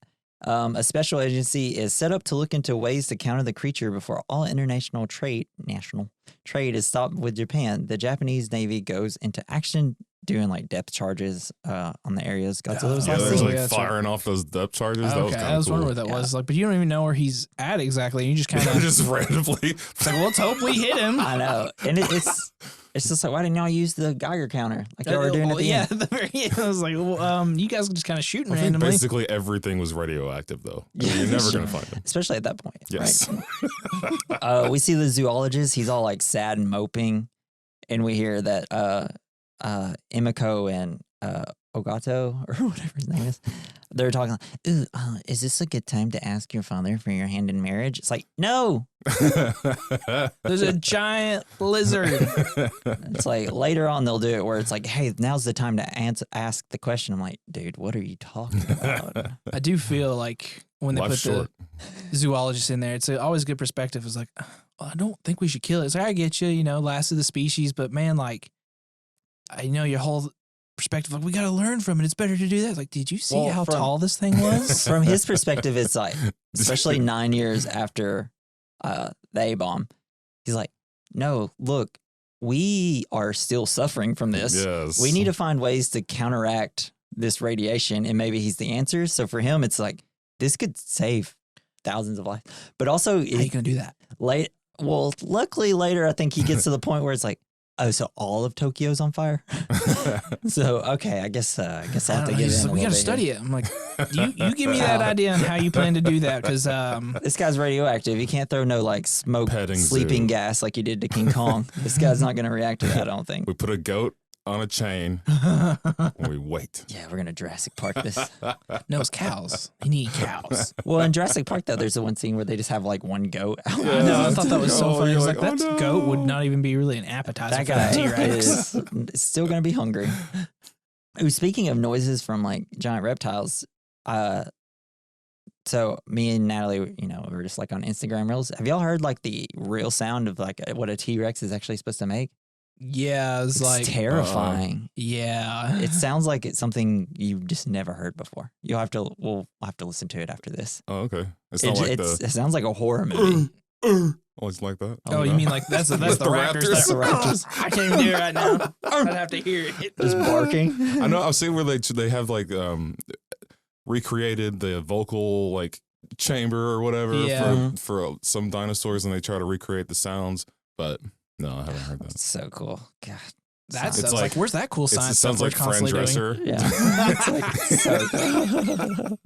A special agency is set up to look into ways to counter the creature before all national trade is stopped with Japan. The Japanese Navy goes into action doing like depth charges on the areas Godzilla was Yeah, last there's seen. like firing off those depth charges. That was kind of cool. I was wondering what that was. Like, but you don't even know where he's at exactly. You just kind of just randomly. It's like, well, let's hope we hit him. I know, and it's just like, why didn't y'all use the Geiger counter like y'all were doing at the end? At the very end, I was like, well, you guys just kind of shooting I think randomly. basically everything was radioactive, though. So you're never gonna find them, especially at that point. Yes. Right? We see the zoologist. He's all like sad and moping, and we hear that Emiko and Ogato or whatever his name is, they're talking like, ooh, is this a good time to ask your father for your hand in marriage? It's like, no. There's a giant lizard. It's like later on they'll do it where it's like, hey, now's the time to ask the question. I'm like, dude, what are you talking about? I do feel like when they put the zoologist in there, it's always a good perspective. It's like, well, I don't think we should kill it. It's like, I get you, last of the species, but man, like, I know your whole perspective, like, we got to learn from it. It's better to do that. It's like, did you see how tall this thing was? From his perspective, it's like, especially 9 years after the A-bomb, he's like, no, look, we are still suffering from this. Yes. We need to find ways to counteract this radiation, and maybe he's the answer. So for him, it's like, this could save thousands of lives. But also, how are you going to do that? Luckily later, I think he gets to the point where it's like, oh, so all of Tokyo's on fire? So, okay, I guess I'll have to give in. We got to study it. I'm like, you give me that idea on how you plan to do that, because this guy's radioactive. He can't throw no like smoke, sleeping gas like you did to King Kong. This guy's not going to react to that, I don't think. We put a goat on a chain and we wait. Yeah, we're going to Jurassic Park this. No, it's cows. You need cows. Well, in Jurassic Park, though, there's the one scene where they just have like one goat. I know. I thought that was so funny. Like, that goat would not even be really an appetizer. That guy for the T-Rex is still going to be hungry. Ooh, speaking of noises from like giant reptiles, so me and Natalie, we were just like on Instagram Reels. Have y'all heard like the real sound of like what a T-Rex is actually supposed to make? Yeah, it's like terrifying. Yeah, it sounds like it's something you've just never heard before. We'll have to listen to it after this. Oh, okay. It sounds like a horror movie. Oh, it's like that. Oh, you mean like that's the raptors? That's the raptors. I can't even do it right now. I'd have to hear it. Just barking. I know. I've seen where they have like recreated the vocal like chamber or whatever for some dinosaurs, and they try to recreate the sounds, but. No, I haven't heard that. That's so cool. God. That sounds like where's that cool science? It sounds like Fran Dresser. Yeah. It's like so cool.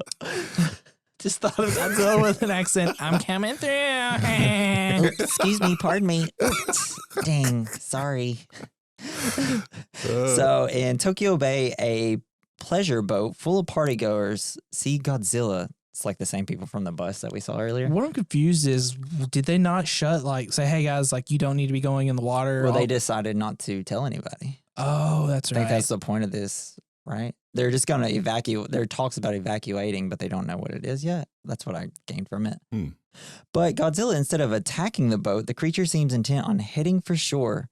Just thought of Godzilla with an accent. I'm coming through. Oops, excuse me, pardon me. Oops, dang, sorry. So in Tokyo Bay, a pleasure boat full of partygoers see Godzilla. It's like the same people from the bus that we saw earlier. What I'm confused is, did they not say, hey guys, like you don't need to be going in the water? Well, they decided not to tell anybody. Oh, that's right. I think that's the point of this, right? They're just going to evacuate. There are talks about evacuating, but they don't know what it is yet. That's what I gained from it. But Godzilla, instead of attacking the boat, the creature seems intent on heading for shore.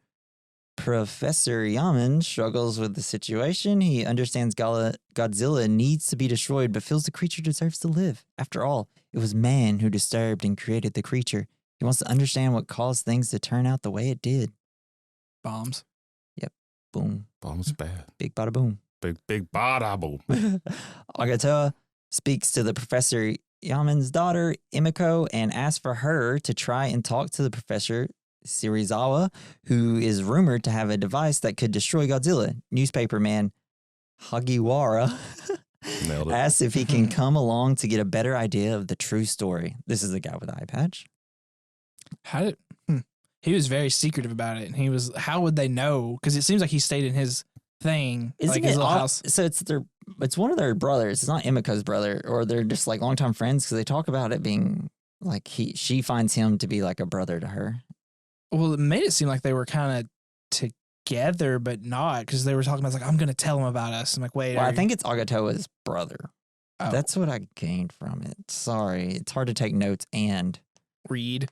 Professor Yaman struggles with the situation. He understands Godzilla needs to be destroyed, but feels the creature deserves to live. After all, it was man who disturbed and created the creature. He wants to understand what caused things to turn out the way it did. Bombs. Yep. Boom. Bombs bad. Big bada boom. Big bada boom. Agata speaks to the Professor Yaman's daughter, Emiko, and asks for her to try and talk to the professor, Serizawa, who is rumored to have a device that could destroy Godzilla. Newspaper man Hagiwara asks if he can come along to get a better idea of the true story. This is the guy with the eye patch. He was very secretive about it, and how would they know? Because it seems like he stayed in his thing, Isn't like his little house. So it's one of their brothers. It's not Emiko's brother, or they're just like longtime friends, because they talk about it being like she finds him to be like a brother to her. Well, it made it seem like they were kind of together, but not, because they were talking about, like, I'm going to tell him about us. I'm like, wait. Well, I think it's Agatoa's brother. Oh. That's what I gained from it. Sorry. It's hard to take notes and read.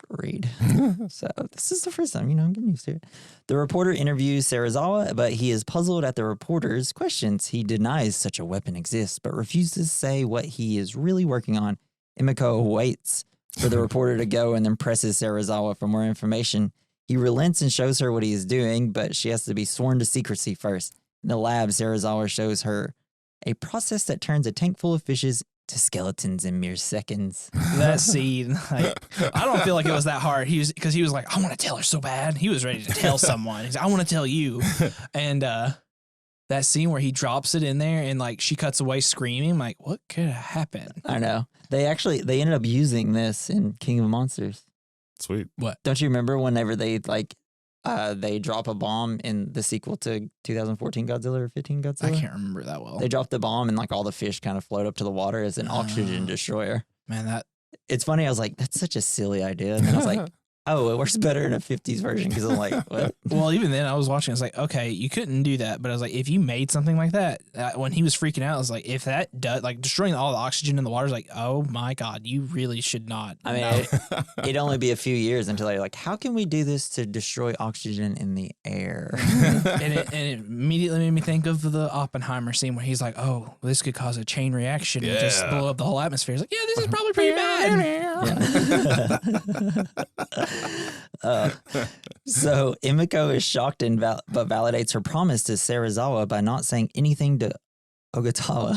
So this is the first time, I'm getting used to it. The reporter interviews Serizawa, but he is puzzled at the reporter's questions. He denies such a weapon exists, but refuses to say what he is really working on. Emiko waits for the reporter to go and then presses Serizawa for more information. He relents and shows her what he is doing, but she has to be sworn to secrecy first. In the lab, Serizawa shows her a process that turns a tank full of fishes to skeletons in mere seconds. That scene, like, I don't feel like it was that hard. He was like, I want to tell her so bad. He was ready to tell someone. He's like, I want to tell you. And that scene where he drops it in there and like she cuts away screaming, I'm like, what could have happened? I know. They ended up using this in King of Monsters. Sweet. What? Don't you remember whenever they they drop a bomb in the sequel to 2014 Godzilla or 15 Godzilla? I can't remember that well. They drop the bomb and like all the fish kind of float up to the water as an oxygen destroyer. Man, It's funny. I was like, that's such a silly idea. And then I was like, oh, it works better in a 50s version because I'm like, what? well, even then I was watching, I was like, okay, you couldn't do that. But I was like, if you made something like that, when he was freaking out, I was like, if that does, like destroying all the oxygen in the water is like, oh my God, you really should not. I mean, it'd only be a few years until they're like, how can we do this to destroy oxygen in the air? and it immediately made me think of the Oppenheimer scene where he's like, oh, this could cause a chain reaction and just blow up the whole atmosphere. He's like, yeah, this is probably pretty bad. So Emiko is shocked but validates her promise to Serizawa by not saying anything to Ogatawa.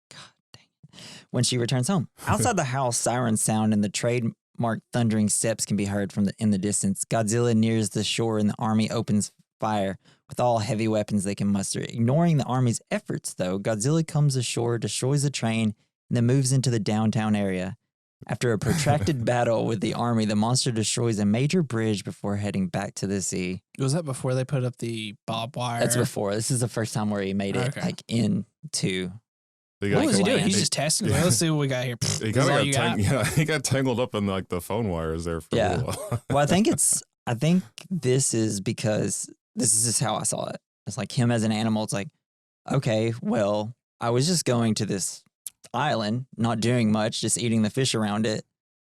God dang it. When she returns home. Outside the house, sirens sound and the trademark thundering steps can be heard in the distance. Godzilla nears the shore and the army opens fire with all heavy weapons they can muster. Ignoring the army's efforts, though, Godzilla comes ashore, destroys the train, and then moves into the downtown area. After a protracted battle with the army, the monster destroys a major bridge before heading back to the sea. Was that before they put up the barbed wire? That's before. This is the first time where he made it like into. What was he doing? He's just testing it. Let's see what we got here. He got tangled up in like the phone wires there for a little while. Well, I think this is because this is just how I saw it. It's like him as an animal. It's like, okay, well, I was just going to this island, not doing much, just eating the fish around it.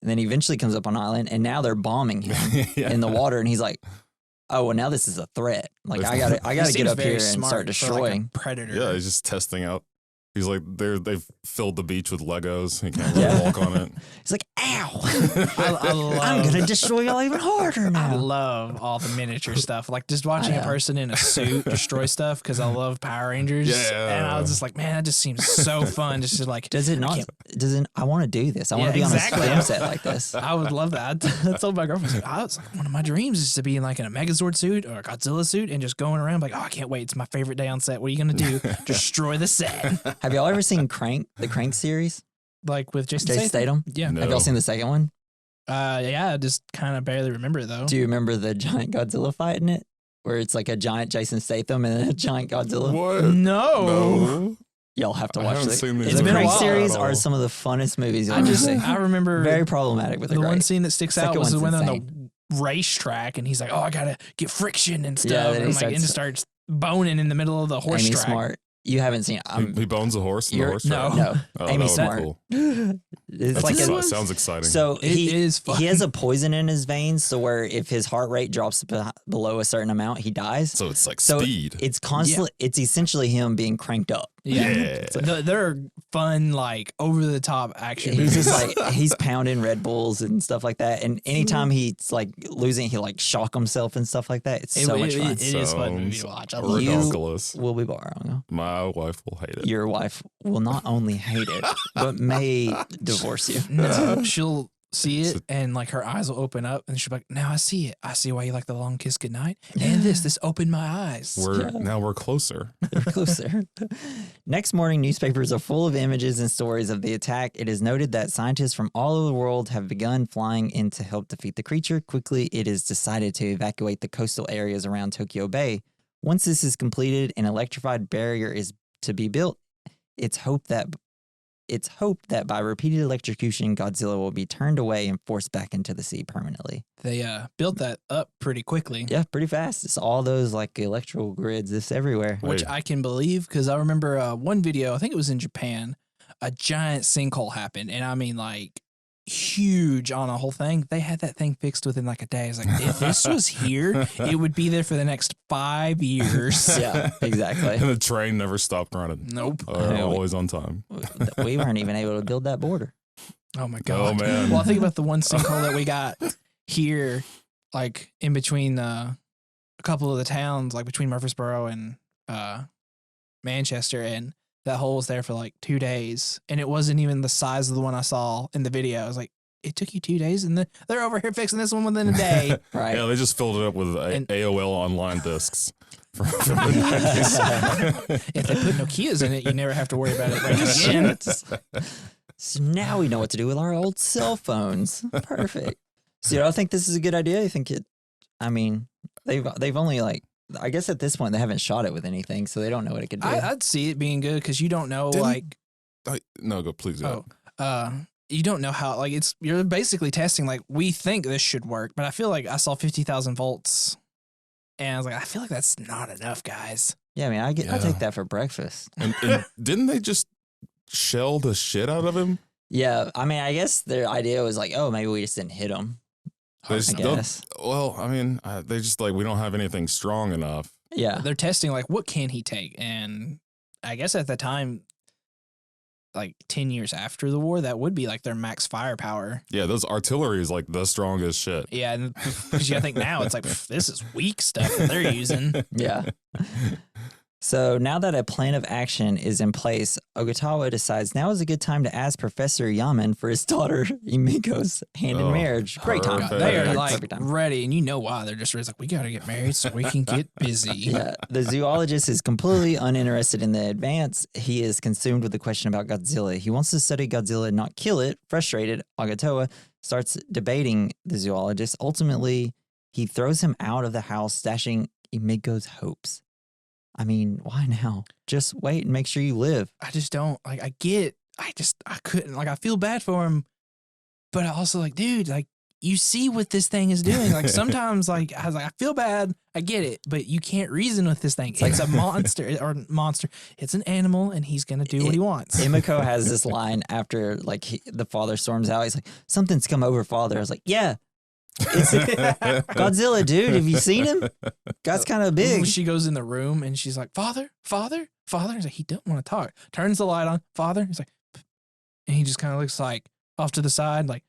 And then he eventually comes up on an island and now they're bombing him in the water. And he's like, oh, well, now this is a threat. Like I gotta get up here and start destroying. Like predator. Yeah, he's just testing out. He's like, they've filled the beach with Legos. He can't really walk on it. He's like, ow! I'm going to destroy y'all even harder now. I love all the miniature stuff. Like just watching a person in a suit destroy stuff because I love Power Rangers. Yeah. And I was just like, man, that just seems so fun. Just to like, I want to do this. I want to be on a film set like this. I would love that. I told my girlfriend, I was like, one of my dreams is to be in like in a Megazord suit or a Godzilla suit and just going around like, oh, I can't wait. It's my favorite day on set. What are you going to do? Destroy the set. Have y'all ever seen Crank, the Crank series? Like with Jason Statham? Yeah. No. Have y'all seen the second one? Yeah, I just kind of barely remember it though. Do you remember the giant Godzilla fight in it? Where it's like a giant Jason Statham and a giant Godzilla? What? No. Y'all have to watch it. The Crank series are some of the funnest movies you'll ever see. I remember very problematic with the one scene that sticks out was when on the racetrack and he's like, oh, I gotta get friction and stuff. Yeah, and starts boning in the middle of the horse track. Smart. You haven't seen it. He bones a horse in the horse track? No. Oh, Amy Smart. Cool. It's like sounds exciting. So it is fun. He has a poison in his veins, so where if his heart rate drops below a certain amount, he dies. So it's like speed. It's constantly. Yeah. It's essentially him being cranked up. Yeah. They're fun, like over the top action. He's just like he's pounding Red Bulls and stuff like that. And anytime he's like losing, he like shock himself and stuff like that. It's so much fun. It is fun movie to watch. Ridiculous. Will be borrowing. My wife will hate it. Your wife will not only hate it, but may divorce you. No, she'll see it and like her eyes will open up and she'll be like, now I see it. I see why you like the long kiss goodnight. And this opened my eyes. Now we're closer. We're closer. Next morning, newspapers are full of images and stories of the attack. It is noted that scientists from all over the world have begun flying in to help defeat the creature. Quickly, it is decided to evacuate the coastal areas around Tokyo Bay. Once this is completed, an electrified barrier is to be built. It's hoped that by repeated electrocution, Godzilla will be turned away and forced back into the sea permanently. They built that up pretty quickly. Yeah, pretty fast. It's all those like electrical grids. It's everywhere. Which I can believe because I remember one video, I think it was in Japan, a giant sinkhole happened. And I mean like huge on a whole thing. They had that thing fixed within like a day. It's like, if this was here, it would be there for the next 5 years. Yeah, exactly. And the train never stopped running. Nope. Always on time. We weren't even able to build that border. Oh my God. Oh man. Well, I think about the one sinkhole that we got here, like in between a couple of the towns, like between Murfreesboro and Manchester, and that hole was there for like 2 days, and it wasn't even the size of the one I saw in the video. I was like, it took you 2 days, and they're over here fixing this one within a day. Right. Yeah, they just filled it up with AOL online discs. If they put Nokias in it, you never have to worry about it right again. So now we know what to do with our old cell phones. Perfect. So you don't think this is a good idea? You think it? I mean, they've only like, I guess at this point they haven't shot it with anything, so they don't know what it could do. I'd see it being good because you don't know No, go please. Go. You don't know how you're basically testing like we think this should work, but I feel like I saw 50,000 volts, and I was like, I feel like that's not enough, guys. Yeah, I mean, I take that for breakfast. And didn't they just shell the shit out of him? Yeah, I mean, I guess their idea was like, oh, maybe we just didn't hit him. I guess. Well, I mean, they just like, we don't have anything strong enough. Yeah. They're testing like, what can he take? And I guess at the time, like 10 years after the war, that would be like their max firepower. Yeah, those artillery is like the strongest shit. Yeah, and because you gotta think now, it's like, this is weak stuff that they're using. Yeah. So now that a plan of action is in place, Ogatawa decides now is a good time to ask Professor Yaman for his daughter Emiko's hand in marriage. Great time. They are like ready, and you know why. They're just like, we got to get married so we can get busy. Yeah. The zoologist is completely uninterested in the advance. He is consumed with the question about Godzilla. He wants to study Godzilla and not kill it. Frustrated, Ogatawa starts debating the zoologist. Ultimately, he throws him out of the house, stashing Emiko's hopes. I mean, why now? Just wait and make sure you live. I just don't like. I couldn't. Like, I feel bad for him, but I also like, dude, like, you see what this thing is doing. Like, sometimes, like, I was like, I feel bad. I get it, but you can't reason with this thing. It's a monster. It's an animal, and he's gonna do what he wants. Emiko has this line after like the father storms out. He's like, "Something's come over, father." I was like, "Yeah." It's Godzilla, dude. Have you seen him? God's kind of big. She goes in the room and she's like, Father. He's like, he don't want to talk. Turns the light on. Father. He's like, and he just kind of looks like off to the side, like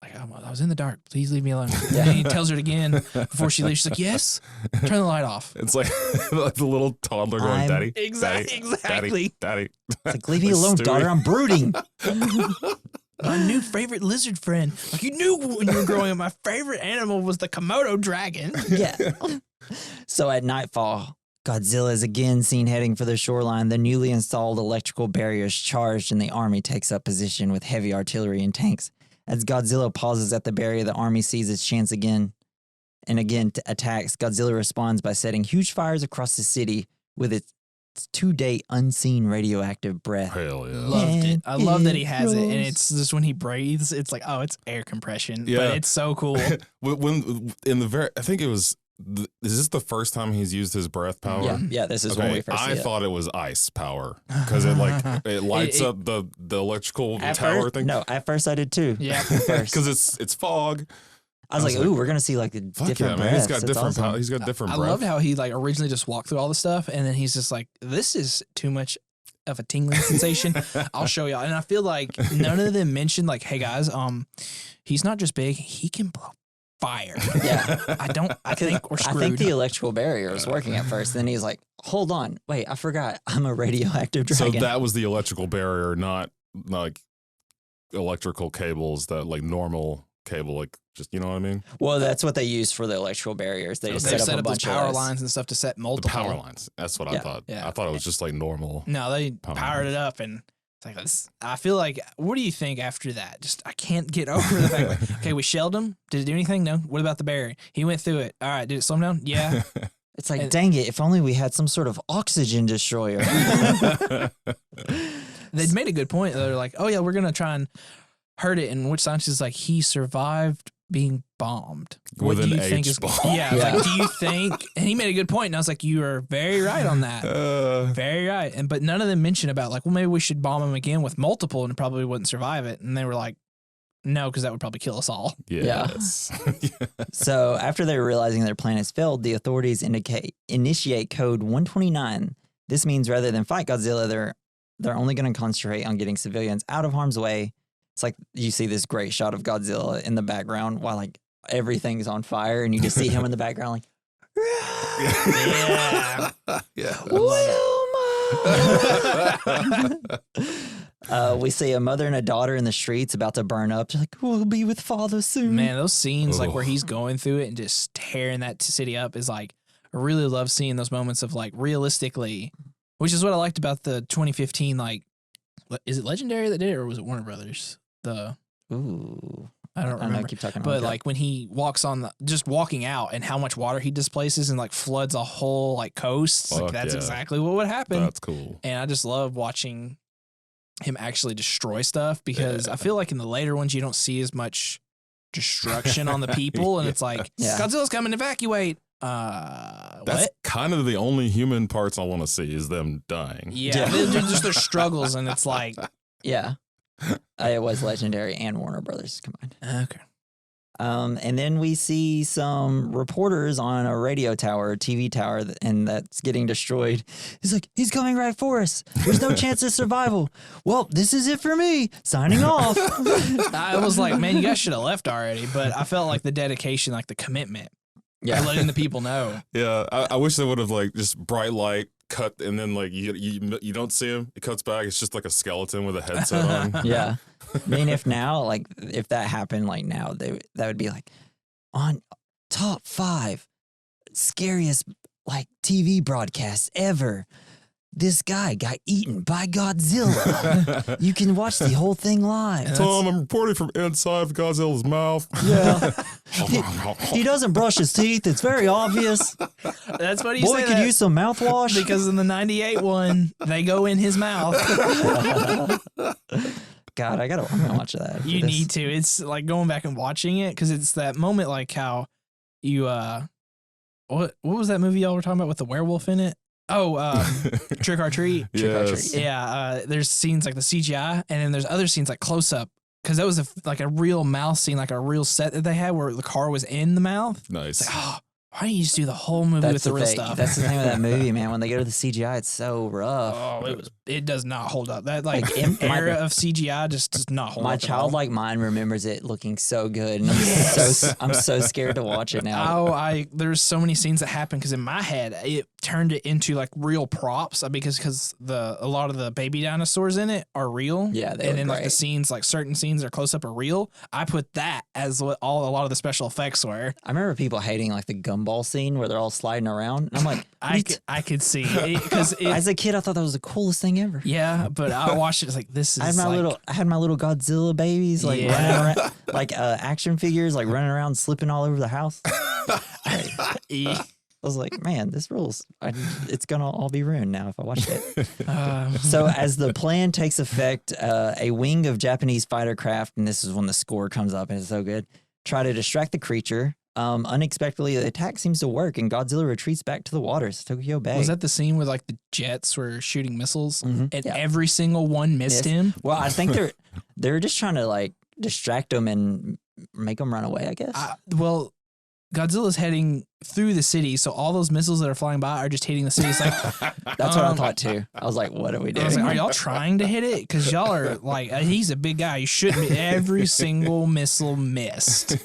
I was in the dark. Please leave me alone. Yeah. And he tells her it again before she leaves. She's like, yes. Turn the light off. It's like the little toddler going, Daddy. Exactly. Daddy. It's like, leave me alone, daughter. I'm brooding. My new favorite lizard friend. Like, you knew when you were growing up, my favorite animal was the Komodo dragon. Yeah. So at nightfall, Godzilla is again seen heading for the shoreline. The newly installed electrical barriers charged, and the army takes up position with heavy artillery and tanks. As Godzilla pauses at the barrier, the army sees its chance again and again attacks. Godzilla responds by setting huge fires across the city with its to-date unseen radioactive breath. Hell yeah. Loved it. I love that he has it, and it's just when he breathes, it's like, oh, it's air compression. Yeah. But it's so cool. When in the very, I think it was, is this the first time he's used his breath power? Yeah, this is when we first see it. I thought it was ice power because it lights up the electrical tower thing. No, at first I did too. Yeah, because it's fog. I was like, ooh, we're gonna see like a different breath. He's got different power. He's got different breath. I loved how he like originally just walked through all the stuff, and then he's just like, this is too much of a tingling sensation. I'll show y'all. And I feel like none of them mentioned like, hey guys, he's not just big, he can blow fire. Yeah. I think we're screwed. I think the electrical barrier was working at first. Then he's like, hold on, wait, I forgot. I'm a radioactive dragon. So that was the electrical barrier, not like electrical cables that like normal cable, like just, you know what I mean? Well, that's what they use for the electrical barriers. They just set up a bunch of power lines and stuff to set multiple. The power lines. That's what I thought. Yeah. I thought it was just like normal. No, they powered it up, and it's like this. I feel like, what do you think after that? Just, I can't get over the fact like, okay, we shelled him. Did it do anything? No. What about the barrier? He went through it. All right. Did it slow him down? Yeah. It's like, dang it, if only we had some sort of oxygen destroyer. They'd made a good point. They're like, oh yeah, we're going to try and hurt it. And which scientist is like, he survived being bombed. What do you think is like, do you think, and he made a good point, and I was like, you are very right on that. Very right. And but none of them mentioned about like, well, maybe we should bomb him again with multiple and it probably wouldn't survive it. And they were like, no, because that would probably kill us all. Yes. Yeah. So after they were realizing their plan has failed, the authorities initiate code 129. This means rather than fight Godzilla, they're only going to concentrate on getting civilians out of harm's way. It's like you see this great shot of Godzilla in the background while like everything's on fire, and you just see him in the background like, yeah. Wilma. We see a mother and a daughter in the streets about to burn up. They're like, we'll be with father soon. Man, those scenes like where he's going through it and just tearing that city up is like, I really love seeing those moments of like realistically, which is what I liked about the 2015, like, is it Legendary that did it or was it Warner Brothers? Ooh. I don't remember. Keep talking but like when he walks on just walking out and how much water he displaces and like floods a whole like coast, like that's exactly what would happen. That's cool. And I just love watching him actually destroy stuff because I feel like in the later ones you don't see as much destruction on the people and it's like Godzilla's coming to evacuate. That's kind of the only human parts I want to see is them dying. Yeah. They're just their struggles and it's like it was Legendary and Warner Brothers combined. Okay. And then we see some reporters on a radio tower, TV tower, and that's getting destroyed. He's like, he's coming right for us. There's no chance of survival. Well, this is it for me. Signing off. I was like, man, you guys should have left already. But I felt like the dedication, like the commitment. Yeah. Letting the people know. Yeah. I wish they would have like just bright light cut and then like you don't see him. It cuts back. It's just like a skeleton with a headset on. Yeah. I mean, if that happened like now, that would be like on top 5 scariest like TV broadcasts ever. This guy got eaten by Godzilla. You can watch the whole thing live. Tom, I'm reporting from inside of Godzilla's mouth. Yeah. He doesn't brush his teeth. It's very obvious. That's what he said. Boy could use some mouthwash. Because in the 98 one, they go in his mouth. God, I'm gonna watch that. You need to. It's like going back and watching it because it's that moment like how you what was that movie y'all were talking about with the werewolf in it? Oh, Trick or Treat. Yes. Trick or Treat. Yeah, there's scenes like the CGI, and then there's other scenes like close up because that was like a real mouth scene, like a real set that they had where the car was in the mouth. Nice. It's like, oh, why don't you just do the whole movie with the real stuff? That's the thing with that movie, man. When they go to the CGI, it's so rough. Oh, it does not hold up. That like era of CGI just does not hold up. My childlike mind remembers it looking so good, and I'm so scared to watch it now. Oh, there's so many scenes that happen because in my head it turned it into like real props because a lot of the baby dinosaurs in it are real. Yeah, and then like the scenes, like certain scenes that are close up are real. I put that as what a lot of the special effects were. I remember people hating like the gumball scene where they're all sliding around. And I'm like, I could see because as a kid I thought that was the coolest thing ever. Yeah, but I watched it. It's like this is. I had my little Godzilla babies running around, like action figures like running around slipping all over the house. I was like, man, this rules. It's gonna all be ruined now if I watch it. So as the plan takes effect, a wing of Japanese fighter craft, and this is when the score comes up, and it's so good. Try to distract the creature. Unexpectedly, the attack seems to work, and Godzilla retreats back to the waters, Tokyo Bay. Was that the scene where like the jets were shooting missiles, and every single one missed him? Well, I think they're just trying to like distract them and make them run away, I guess. Well, Godzilla's heading through the city, so all those missiles that are flying by are just hitting the city. It's like that's what I thought too. I was like, "What are we doing? I was like, are y'all trying to hit it? Because y'all are like, he's a big guy. You shouldn't be." Every single missile missed.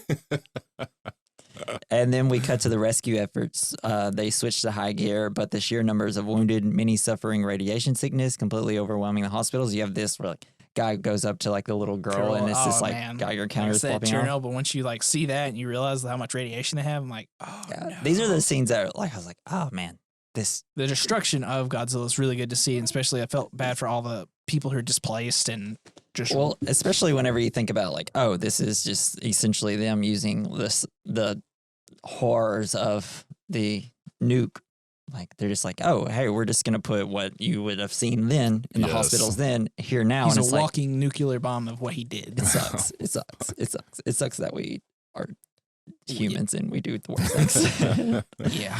And then we cut to the rescue efforts. They switch to high gear, but the sheer numbers of wounded, many suffering radiation sickness, completely overwhelming the hospitals. You have this where like guy goes up to like the little girl and it's just like Geiger counters popping off. But once you like see that and you realize how much radiation they have, I'm like, oh no. These are the scenes that are like I was like, oh man, the destruction of Godzilla is really good to see, and especially I felt bad for all the people who are displaced and just especially whenever you think about like, oh, this is just essentially them using the horrors of the nuke. Like they're just like, oh, hey, we're just gonna put what you would have seen then in the hospitals then here now. He's and it's a walking nuclear bomb of what he did. It sucks. It sucks. It sucks. It sucks that we are humans and we do the worst things. Yeah.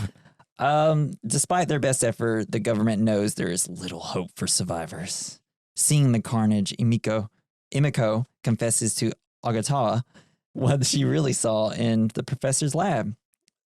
Despite their best effort, the government knows there is little hope for survivors. Seeing the carnage, Emiko confesses to Agatawa what she really saw in the professor's lab.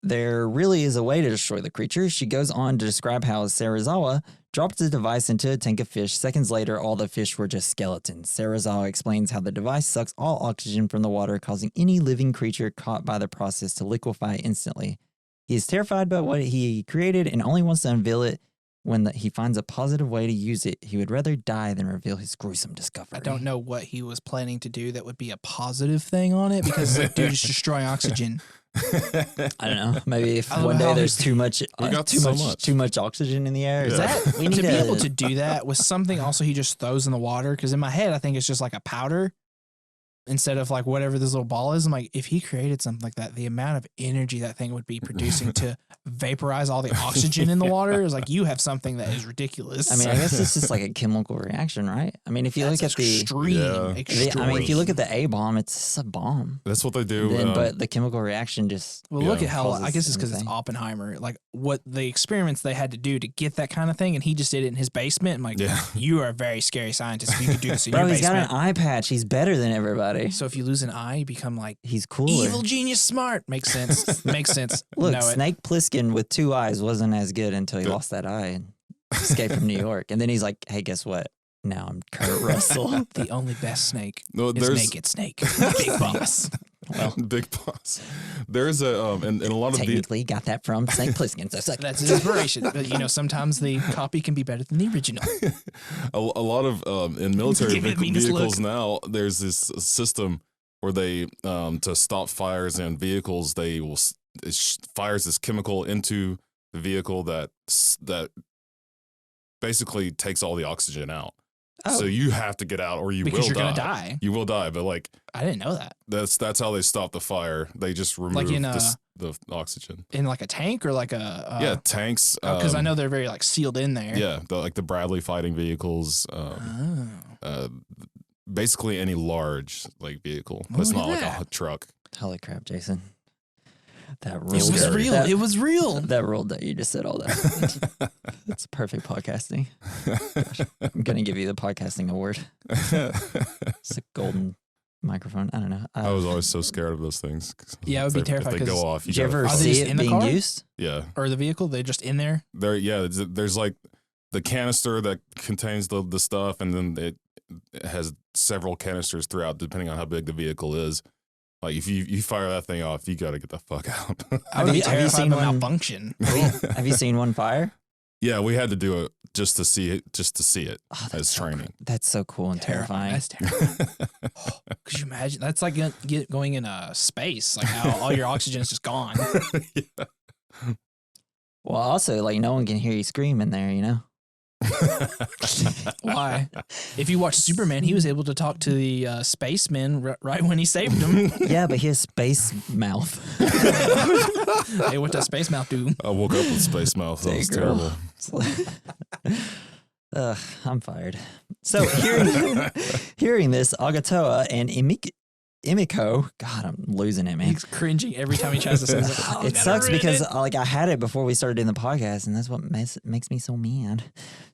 There really is a way to destroy the creature. She goes on to describe how Serizawa dropped the device into a tank of fish. Seconds later, all the fish were just skeletons. Serizawa explains how the device sucks all oxygen from the water, causing any living creature caught by the process to liquefy instantly. He is terrified by what he created and only wants to unveil it when he finds a positive way to use it, he would rather die than reveal his gruesome discovery. I don't know what he was planning to do that would be a positive thing on it because dude is destroying oxygen. I don't know. Maybe if one day there's too much oxygen in the air. Is that we need to be able to do that with something also he just throws in the water? Because in my head, I think it's just like a powder instead of like whatever this little ball is. I'm like, if he created something like that, the amount of energy that thing would be producing to vaporize all the oxygen in the water is like, you have something that is ridiculous. I mean, I guess it's just like a chemical reaction, right? I mean, if you look at extreme. I mean, if you look at the A bomb, it's just a bomb. That's what they do. But the chemical reaction just look at how I guess it's because it's Oppenheimer. Like what the experiments they had to do to get that kind of thing, and he just did it in his basement. I'm like, you are a very scary scientist if you could do this in your basement. Bro, he's got an eye patch. He's better than everybody. So if you lose an eye, you become like he's cooler. Evil genius smart. Makes sense. Makes sense. Look, Snake Plissken with 2 eyes wasn't as good until he lost that eye and escaped from New York. And then he's like, hey, guess what? Now I'm Kurt Russell. The only best snake is Naked Snake. Big boss. Well, Big boss. There's a and a lot of technically got that from Snake Plissken. So that's his inspiration. But you know, sometimes the copy can be better than the original. a lot of in military vehicles now, there's this system where they to stop fires in vehicles, they will fires this chemical into the vehicle that basically takes all the oxygen out. Oh. So you have to get out, or you will die. Because you're gonna die. You will die, but like I didn't know that. That's how they stop the fire. They just remove like the oxygen in like a tank or like a tanks. Because I know they're very like sealed in there. Yeah, like the Bradley fighting vehicles. Basically any large like vehicle that's not like a truck. Holy crap, Jason! That ruled. It was real. It was real. That ruled that you just said all that. It's perfect podcasting. Gosh, I'm gonna give you the podcasting award. It's a golden microphone. I don't know. I was always so scared of those things. Yeah, I would be terrified. If they go off, did you ever see it being used? Yeah. Or the vehicle? They're just in there. There's like the canister that contains the stuff, and then it has several canisters throughout, depending on how big the vehicle is. Like if you fire that thing off, you got to get the fuck out. Have you seen one malfunction? Have you seen one fire? Yeah, we had to do it just to see it as training. That's so cool and terrifying. That's terrifying. Could you imagine? That's like going in space, like how all your oxygen is just gone. Yeah. Well, also, like no one can hear you scream in there, you know? Why? If you watch Superman, he was able to talk to the spacemen right when he saved them. Yeah, but he has space mouth. Hey, what does space mouth do? I woke up with space mouth. That was terrible. I'm fired. So hearing this, Agatoa and Emiko, God, I'm losing it, man. He's cringing every time he tries to say it. It sucks because I had it before we started doing the podcast, and that's what makes me so mad.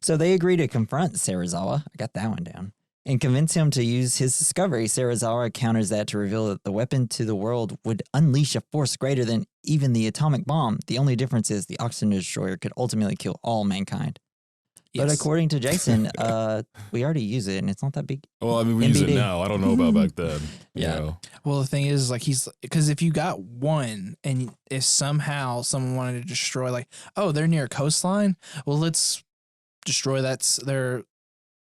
So they agree to confront Serizawa. I got that one down. And convince him to use his discovery. Serizawa counters that to reveal that the weapon to the world would unleash a force greater than even the atomic bomb. The only difference is the oxygen destroyer could ultimately kill all mankind. Yes. But according to Jason, we already use it, and it's not that big. Well, I mean, we use it now. I don't know about back then. Yeah. You know? Well, the thing is, like, because if you got one, and if somehow someone wanted to destroy, like, oh, they're near a coastline, well, let's destroy their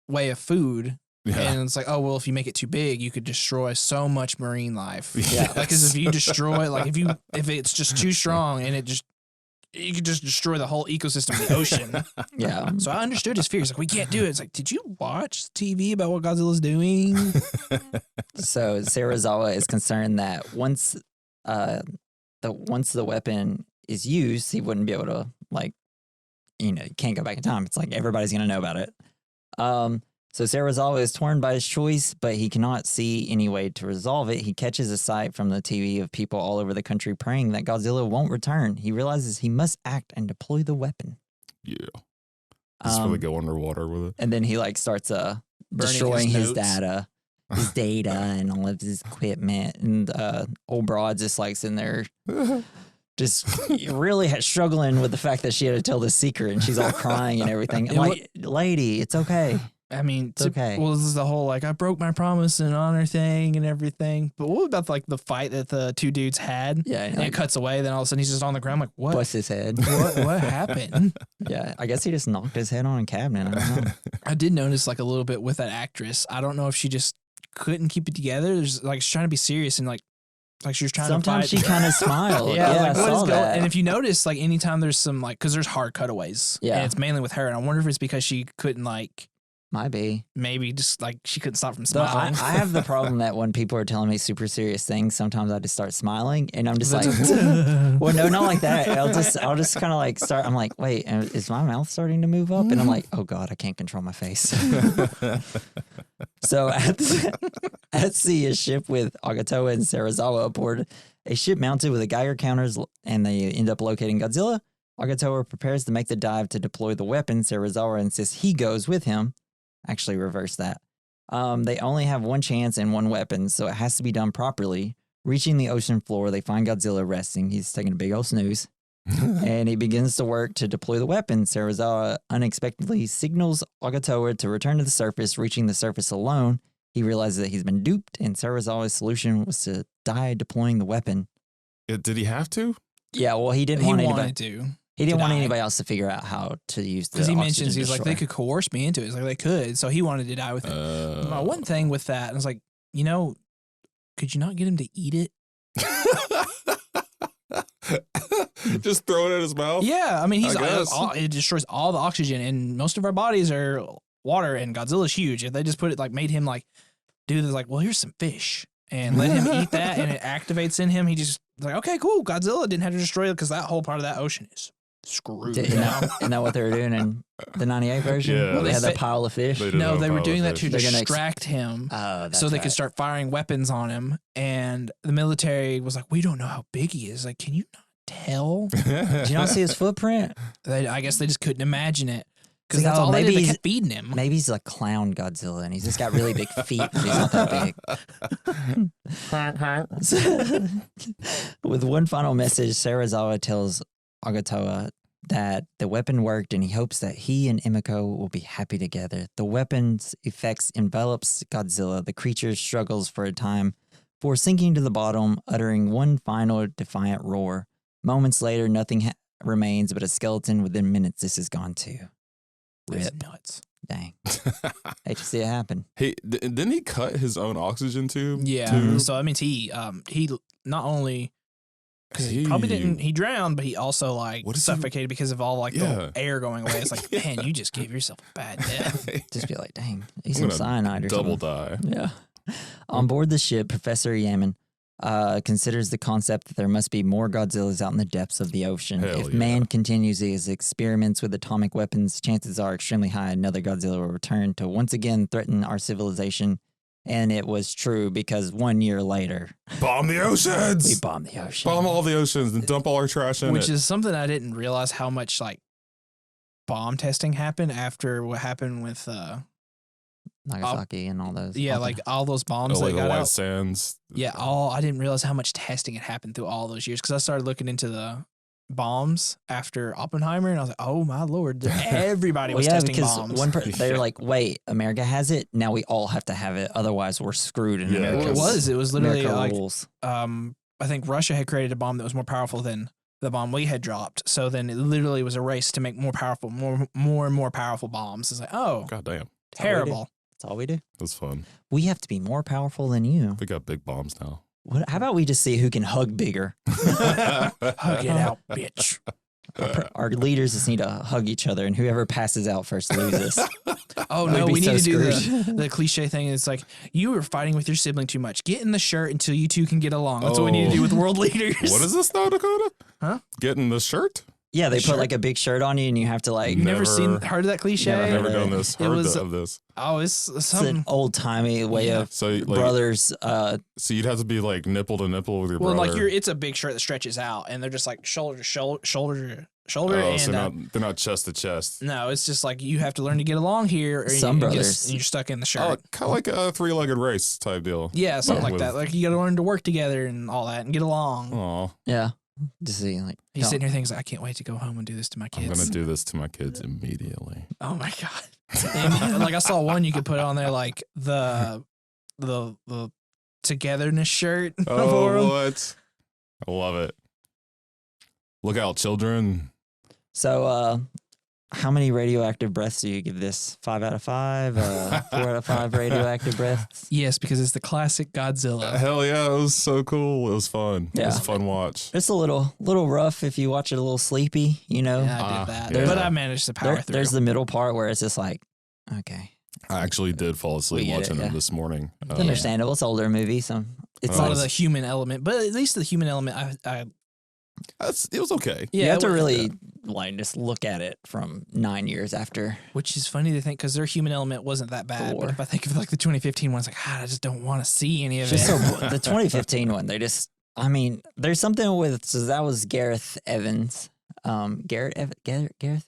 way of food. Yeah. And it's like, oh, well, if you make it too big, you could destroy so much marine life. Yeah. Because if you destroy, like, if it's just too strong and you could just destroy the whole ecosystem of the ocean. Yeah. So I understood his fears. Like, we can't do it. It's like, did you watch TV about what Godzilla's doing? So Serizawa is concerned that once the weapon is used, he wouldn't be able to, like, you can't go back in time. It's like everybody's going to know about it. So Serizawa is torn by his choice, but he cannot see any way to resolve it. He catches a sight from the TV of people all over the country praying that Godzilla won't return. He realizes he must act and deploy the weapon. Yeah. Just really go underwater with it. And then he starts destroying his data, and all of his equipment. And old broad's just sitting there, just really struggling with the fact that she had to tell the secret, and she's all crying and everything. I'm like, lady, it's okay. I mean, It's okay. Well, this is the whole like I broke my promise and honor thing and everything. But what about like the fight that the two dudes had? Yeah, and it cuts away. Then all of a sudden he's just on the ground. Like what? Bust his head. What happened? Yeah, I guess he just knocked his head on a cabinet. I don't know. I did notice like a little bit with that actress. I don't know if she just couldn't keep it together. There's like she's trying to be serious and like she was trying Sometimes to fight. she kind of smiled. Yeah, yeah, like I what is saw going? that. And if you notice, like anytime there's some like, because there's hard cutaways, Yeah. and it's mainly with her. And I wonder if it's because she couldn't like Might be. maybe just like she couldn't stop from So I smiling. have the problem that when people are telling me super serious things, sometimes I just start smiling, and I'm just like, well, no, not like that. I'll just kind of like start. I'm like, wait, is my mouth starting to move up? And I'm like, oh god, I can't control my face. So at sea, a ship with Agatoa and Sarazawa aboard, a ship mounted with a Geiger counters, and they end up locating Godzilla. Agatoa prepares to make the dive to deploy the weapon. Sarazawa insists he goes with him. Actually, reverse that. They only have one chance and one weapon, so it has to be done properly. Reaching the ocean floor, they find Godzilla resting. He's taking a big old snooze. And he begins to work to deploy the weapon. Sarazawa unexpectedly signals Agatoa to return to the surface. Reaching the surface alone, he realizes that he's been duped, and Sarazawa's solution was to die deploying the weapon. Did he have to? Yeah, well, he didn't he want wanted anybody. to. He didn't want die. anybody else to figure out how to use the Because he oxygen mentions, he's like, destroyer. they could coerce me into it. It's like, they could. So he wanted to die with it. My one thing with that, I was like, could you not get him to eat it? Just throw it in his mouth? Yeah. I mean, I guess. it destroys all the oxygen, and most of our bodies are water, and Godzilla's huge. If they just put it, like, made him, like, do this, like, well, here's some fish, and let him eat that, and it activates in him, he just, like, okay, cool. Godzilla didn't have to destroy it because that whole part of that ocean is screwed. Isn't that what they were doing in the 98 version? Yeah. Well, they had They that pile of fish. They did. No, have they were pile doing of that to fish. They're gonna distract him. That's So they right. could start firing weapons on him, and the military was like, "We don't know how big he is. Like, can you not tell?" Did you not see his footprint? I guess they just couldn't imagine it because It's like, that's oh, all they did. They maybe kept feeding him. Maybe he's a clown Godzilla and he's just got really big feet, but he's not that big. With one final message, Sarazawa tells Agatoa that the weapon worked and he hopes that he and Emiko will be happy together. The weapon's effects envelops Godzilla. The creature struggles for a time before sinking to the bottom, uttering one final defiant roar. Moments later, nothing remains but a skeleton. Within minutes, this is gone too. That's Rip. nuts. Dang. Hate to see it happen. Didn't he cut his own oxygen tube? Yeah. too? So that means he not only because he probably didn't, he drowned, but he also like What is suffocated because of all like Yeah. the air going away. It's like, man, you just gave yourself a bad death. Just be like, dang, eat I'm some gonna cyanide or double something. die. Yeah. On board the ship, Professor Yaman considers the concept that there must be more Godzillas out in the depths of the ocean. Hell If yeah. man continues his experiments with atomic weapons, chances are extremely high another Godzilla will return to once again threaten our civilization. And it was true because 1 year later, Bomb the oceans! we bombed the ocean. Bomb all the oceans and dump all our trash in Which it. is something I didn't realize how much like bomb testing happened after what happened with Nagasaki and all those. yeah, all the- like all those bombs like that the got white out. sands. Yeah, I didn't realize how much testing had happened through all those years because I started looking into the bombs after Oppenheimer, and I was like, oh my lord, everybody Well, was yeah, testing because bombs. they're like, wait, America has it. Now we all have to have it. Otherwise, we're screwed in Yeah, America. Well, it was literally America like rules. I think Russia had created a bomb that was more powerful than the bomb we had dropped. So then it literally was a race to make more and more powerful bombs. It's like, oh, God damn. terrible. That's all we do. That's fun. We have to be more powerful than you. We got big bombs now. How about we just see who can hug bigger? Hug it out, bitch. Our leaders just need to hug each other, and whoever passes out first loses. Oh We'd no, be we so need to do screwed. the cliche thing. It's like you were fighting with your sibling too much. Get in the shirt until you two can get along. That's what we need to do with world leaders. What is this now, Dakota? Huh? Getting the shirt? Yeah, they Sure. put like a big shirt on you, and you have to like. You've never Never- heard of that cliche? Never I've heard never of done it. this. It Heard was- of this. Oh, it's It's something. an old timey way Yeah. of So, like, brothers. so you'd have to be like nipple to nipple with your Well, brother. like it's a big shirt that stretches out, and they're just like shoulder to shoulder, Oh, and so they're not chest to chest. no, it's just like you have to learn to get along here. Or Some you get- brothers. you're stuck in the shirt. Oh, kind of like a three-legged race type deal. Yeah, something like with- that. Like you got to learn to work together and all that, and get along. Oh, Yeah, just see like. He's don't- sitting here thinking, I can't wait to go home and do this to my I'm kids. gonna do this to my kids immediately. Oh my god. And, like I saw one you could put on there, like the togetherness shirt. Oh, what? I love it. Look out, children. So, how many radioactive breaths do you give this? 5 out of 5? 4 out of 5 radioactive breaths? Yes, because it's the classic Godzilla. Hell yeah, it was so cool. It was fun. Yeah. It was a fun watch. It's a little rough if you watch it a little sleepy, you know? Yeah, I did that. yeah. But I managed to power through. There's the middle part where it's just like, okay. I actually did fall asleep watching it this morning. It's understandable. It's an older movie, so it's a lot of the human element. But at least the human element, it was okay. Yeah, you have to really like just look at it from 9 years after. Which is funny to think because their human element wasn't that bad. But if I think of like the 2015 one, it's like, I just don't want to see any of it. So the 2015 one, there's something with, so that was Gareth Evans. Gareth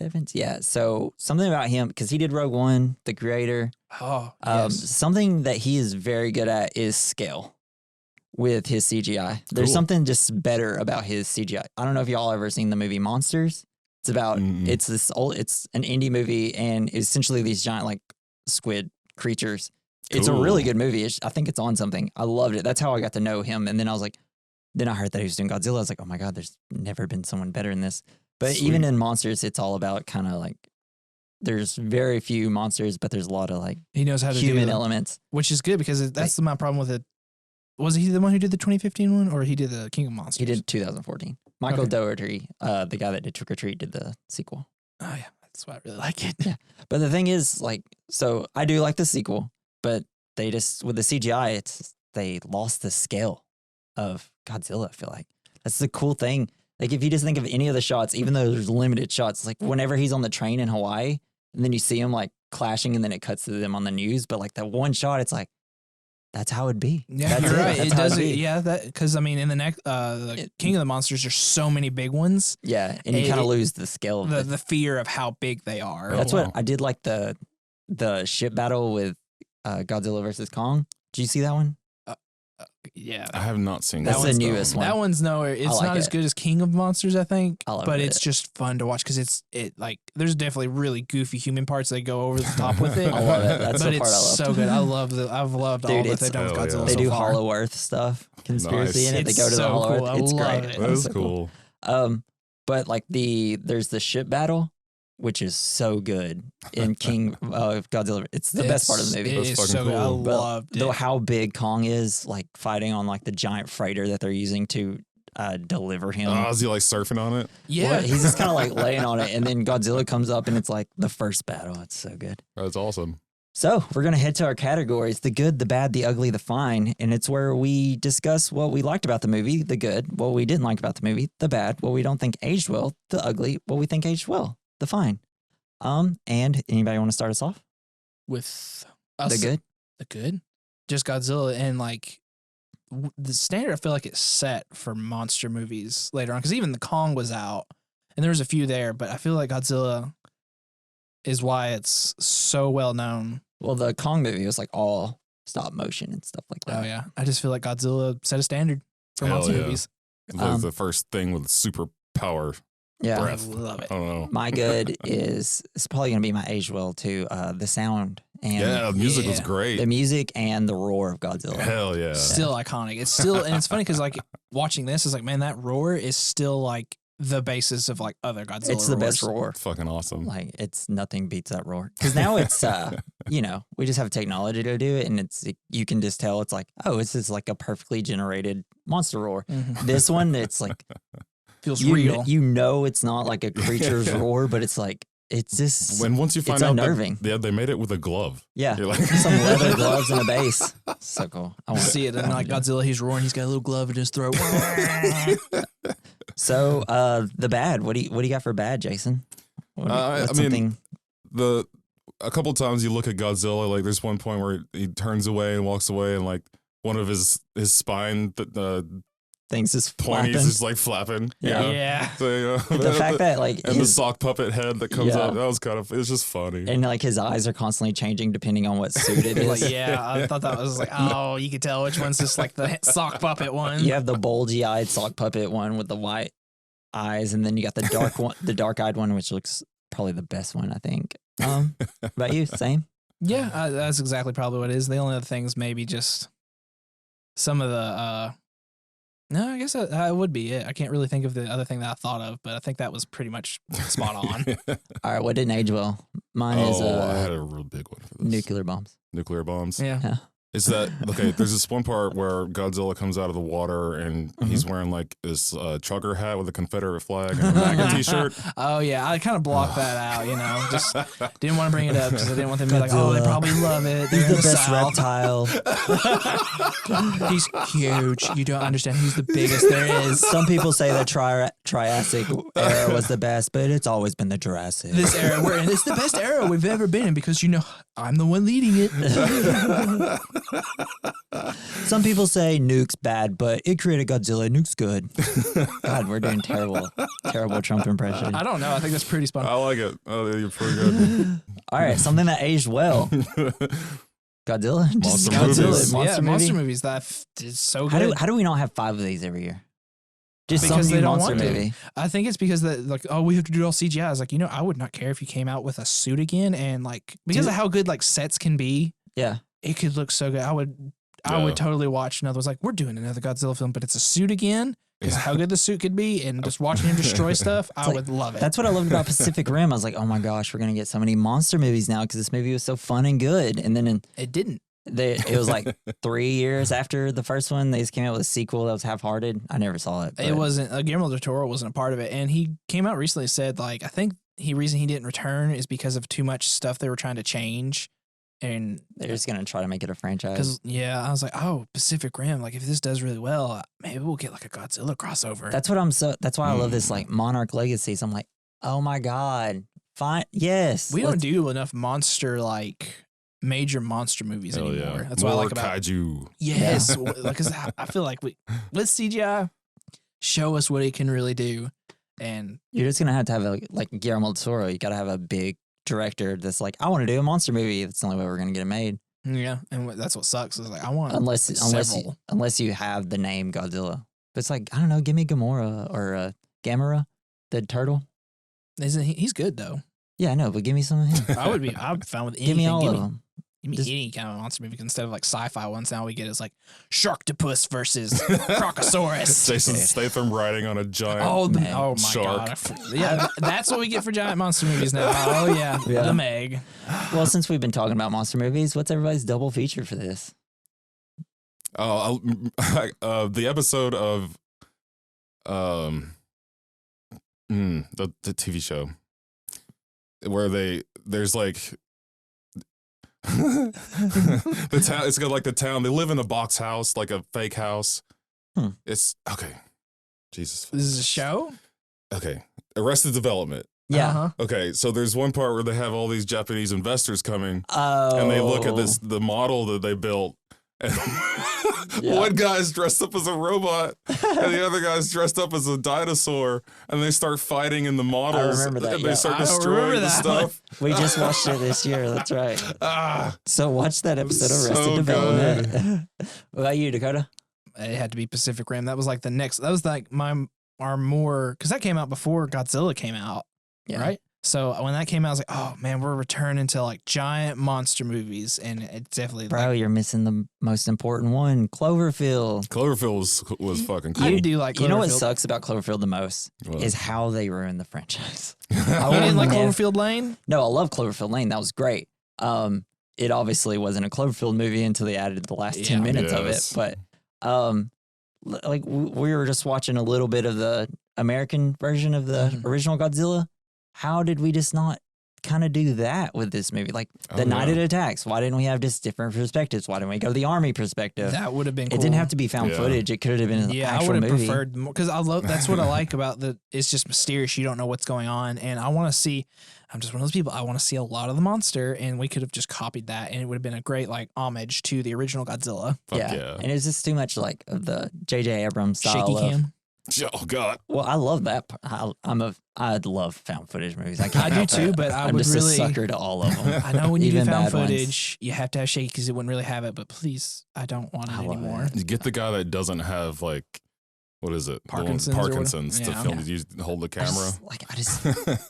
Evans? Yeah. So something about him, because he did Rogue One, the creator. Oh, yes. Something that he is very good at is scale with his CGI. There's something just better about his CGI. I don't know if y'all ever seen the movie Monsters. It's about it's an indie movie and it's essentially these giant like squid creatures. Cool. It's a really good movie. I think it's on something. I loved it. That's how I got to know him. And then I was like, then I heard that he was doing Godzilla. I was like, oh my God, there's never been someone better in this. But even in Monsters, it's all about kind of like, there's very few monsters, but there's a lot of like he knows how to human do elements. Which is good because that's my problem with it. Was he the one who did the 2015 one or he did the King of Monsters? He did 2014. Michael Dougherty, the guy that did Trick or Treat, did the sequel. Oh yeah, that's why I really like it. Yeah. But the thing is, like, so I do like the sequel, but they just, with the CGI, they lost the scale of Godzilla, I feel like. That's the cool thing. Like, if you just think of any of the shots, even though there's limited shots, like whenever he's on the train in Hawaii, and then you see him like clashing, and then it cuts to them on the news, but like that one shot, it's like, that's how it'd be. Yeah, that's you're right. It does. Yeah, that because I mean, in the next, the King of the Monsters, there's so many big ones. Yeah, and you kind of lose the scale of the fear of how big they are. That's what I did. Like the ship battle with Godzilla versus Kong. Did you see that one? Yeah, I have not seen that. That's the newest one. That one's nowhere. It's not as good as King of Monsters, I think. But it's just fun to watch because there's definitely really goofy human parts that go over the top with it. I love it. That's but the part I it's love. so good. I've loved all that they've done with Godzilla. They so do far. Hollow Earth stuff, conspiracy in it. It's they go to the Hollow cool. Earth. It's great. It. That is cool. But like there's the ship battle, which is so good in King of Godzilla. It's the best part of the movie. It is so good. I loved it. How big Kong is, like fighting on like the giant freighter that they're using to deliver him. Oh, is he like surfing on it? Yeah. Well, he's just kind of like laying on it, and then Godzilla comes up, and it's like the first battle. It's so good. That's awesome. So we're going to head to our categories, the good, the bad, the ugly, the fine. And it's where we discuss what we liked about the movie, the good, what we didn't like about the movie, the bad, what we don't think aged well, the ugly, what we think aged well, the fine. And anybody want to start us off? With us, the good? The good? Just Godzilla and like the standard I feel like it's set for monster movies later on. Because even the Kong was out and there was a few there, but I feel like Godzilla is why it's so well known. Well, the Kong movie was like all stop motion and stuff like that. Oh, yeah. I just feel like Godzilla set a standard for monster movies. The first thing with superpower breath. I love it. I don't know. My good it's probably going to be my age well too. The sound. And the music was great. The music and the roar of Godzilla. Hell yeah. Still iconic. It's still, and it's funny because like watching this is like, man, that roar is still like the basis of like other Godzilla. It's the best roar. It's fucking awesome. Like nothing beats that roar. Because now it's we just have technology to do it, and you can just tell it's like, oh, this is like a perfectly generated monster roar. Mm-hmm. This one, it's like feels real. You know, it's not like a creature's roar, but it's like it's just once you find out unnerving. They made it with a glove. Yeah, you're like some leather gloves and a base. So cool. I want to see it. And like Godzilla, he's roaring. He's got a little glove in his throat. So the bad. What do you got for bad, Jason? I mean, a couple times you look at Godzilla, like there's one point where he turns away and walks away, and like one of his spine things is pointy is just like flapping. Yeah. So, the fact that like the sock puppet head that comes up, that was it's just funny. And like his eyes are constantly changing depending on what suit it is. Like, I thought that was like, oh, you could tell which one's just like the sock puppet one. You have the bulgy eyed sock puppet one with the white eyes, and then you got the dark one, the dark eyed one, which looks probably the best one, I think. About you, same. Yeah, that's exactly probably what it is. The only other things maybe just some of the. No, I guess that would be it. I can't really think of the other thing that I thought of, but I think that was pretty much spot on. All right, what didn't age well? Mine is I had a real big one for this. nuclear bombs. Nuclear bombs. Yeah. Is that okay? There's this one part where Godzilla comes out of the water and he's wearing like this trucker hat with a Confederate flag and a MAGA t-shirt. Oh yeah, I kind of blocked that out. Just didn't want to bring it up because I didn't want them to be like, oh, they probably love it. They're He's the best reptile. He's huge. You don't understand. He's the biggest there is. Some people say the Triassic era was the best, but it's always been the Jurassic. This era we're in, it's the best era we've ever been in because I'm the one leading it. Some people say nuke's bad, but it created Godzilla. Nuke's good. God, we're doing terrible Trump impression. I don't know. I think that's pretty spot on. I like it. Oh, you're pretty good. All right, something that aged well. Godzilla? Monster Godzilla. movies. Monster movies. That is so good. How do we not have 5 of these every year? Just Because some they new don't monster want to. movie. I think it's because we have to do it all CGI. I was like, I would not care if you came out with a suit again and because of how good sets can be. Yeah. It could look so good. I would totally watch another. It was like, we're doing another Godzilla film, but it's a suit again. Because how good the suit could be, and just watching him destroy stuff, I would love it. That's what I loved about Pacific Rim. I was like, oh my gosh, we're gonna get so many monster movies now because this movie was so fun and good. And then it didn't. It was like 3 years after the first one, they just came out with a sequel that was half-hearted. I never saw it. It wasn't. Guillermo del Toro wasn't a part of it, and he came out recently and said I think the reason he didn't return is because of too much stuff they were trying to change. And they're just gonna try to make it a franchise. Because I was like, oh, Pacific Rim. If this does really well, maybe we'll get a Godzilla crossover. That's why I love this Monarch Legacy. So I'm like, oh my god, fine, yes. We don't do enough monster major monster movies anymore. Yeah. That's more what I like about kaiju. Yes, because I feel like with CGI, show us what it can really do, and you're just gonna have to have like Guillermo del Toro. You gotta have a big director that's like, I want to do a monster movie. That's the only way we're gonna get it made. Yeah, and that's what sucks is I want unless you have the name Godzilla. But it's like, I don't know, give me Gamora or Gamera, the turtle. Isn't he's good though? Yeah, I know, but give me some of him. I'd be fine with anything. Give me all of them. Give me any kind of monster movie instead of sci-fi ones. Now we get is Sharktopus versus Crocosaurus. Jason Statham riding on a giant my shark. God. Yeah, that's what we get for giant monster movies now. Oh yeah, the Meg. Well, since we've been talking about monster movies, what's everybody's double feature for this? Oh, the episode of the TV show where there's the town. It's got the town. They live in a box house, like a fake house. It's okay. Jesus, this is a show. Okay, Arrested Development. Yeah. Uh-huh. Okay, so there's one part where they have all these Japanese investors coming, and they look at the model that they built. And one guy's dressed up as a robot, and the other guy's dressed up as a dinosaur, and they start fighting in the models. I remember that. And they start destroying the stuff. We just watched it this year. That's right. So watch that episode of Arrested Development. What about you, Dakota? It had to be Pacific Rim. That was the next. That was our more because that came out before Godzilla came out, right? So when that came out, I was like, oh man, we're returning to giant monster movies, and it's definitely you're missing the most important one, Cloverfield. Cloverfield was fucking cool. I do like Cloverfield. You know what sucks about Cloverfield the most is how they ruined the franchise. You didn't like Cloverfield Lane? No, I love Cloverfield Lane. That was great. It obviously wasn't a Cloverfield movie until they added the last 10 minutes of it. But we were just watching a little bit of the American version of the original Godzilla. How did we just not kind of do that with this movie? The night it attacks. Why didn't we have just different perspectives? Why didn't we go to the army perspective? That would have been cool. It didn't have to be found footage. It could have been an actual I would have movie. preferred more because that's what I like about it's just mysterious. You don't know what's going on. And I want to see, I'm just one of those people. I want to see a lot of the monster, and we could have just copied that, and it would have been a great homage to the original Godzilla. Yeah. And it's just too much of the J.J. Abrams style shaky cam. Oh God! Well, I love that. I love found footage movies. I do too, but I'm just a sucker to all of them. I know when you do found footage, you have to have shaky because it wouldn't really have it. But please, I don't want it anymore. You get the guy that doesn't have what is it? Parkinson's. Parkinson's to Yeah. film. Did you hold the camera?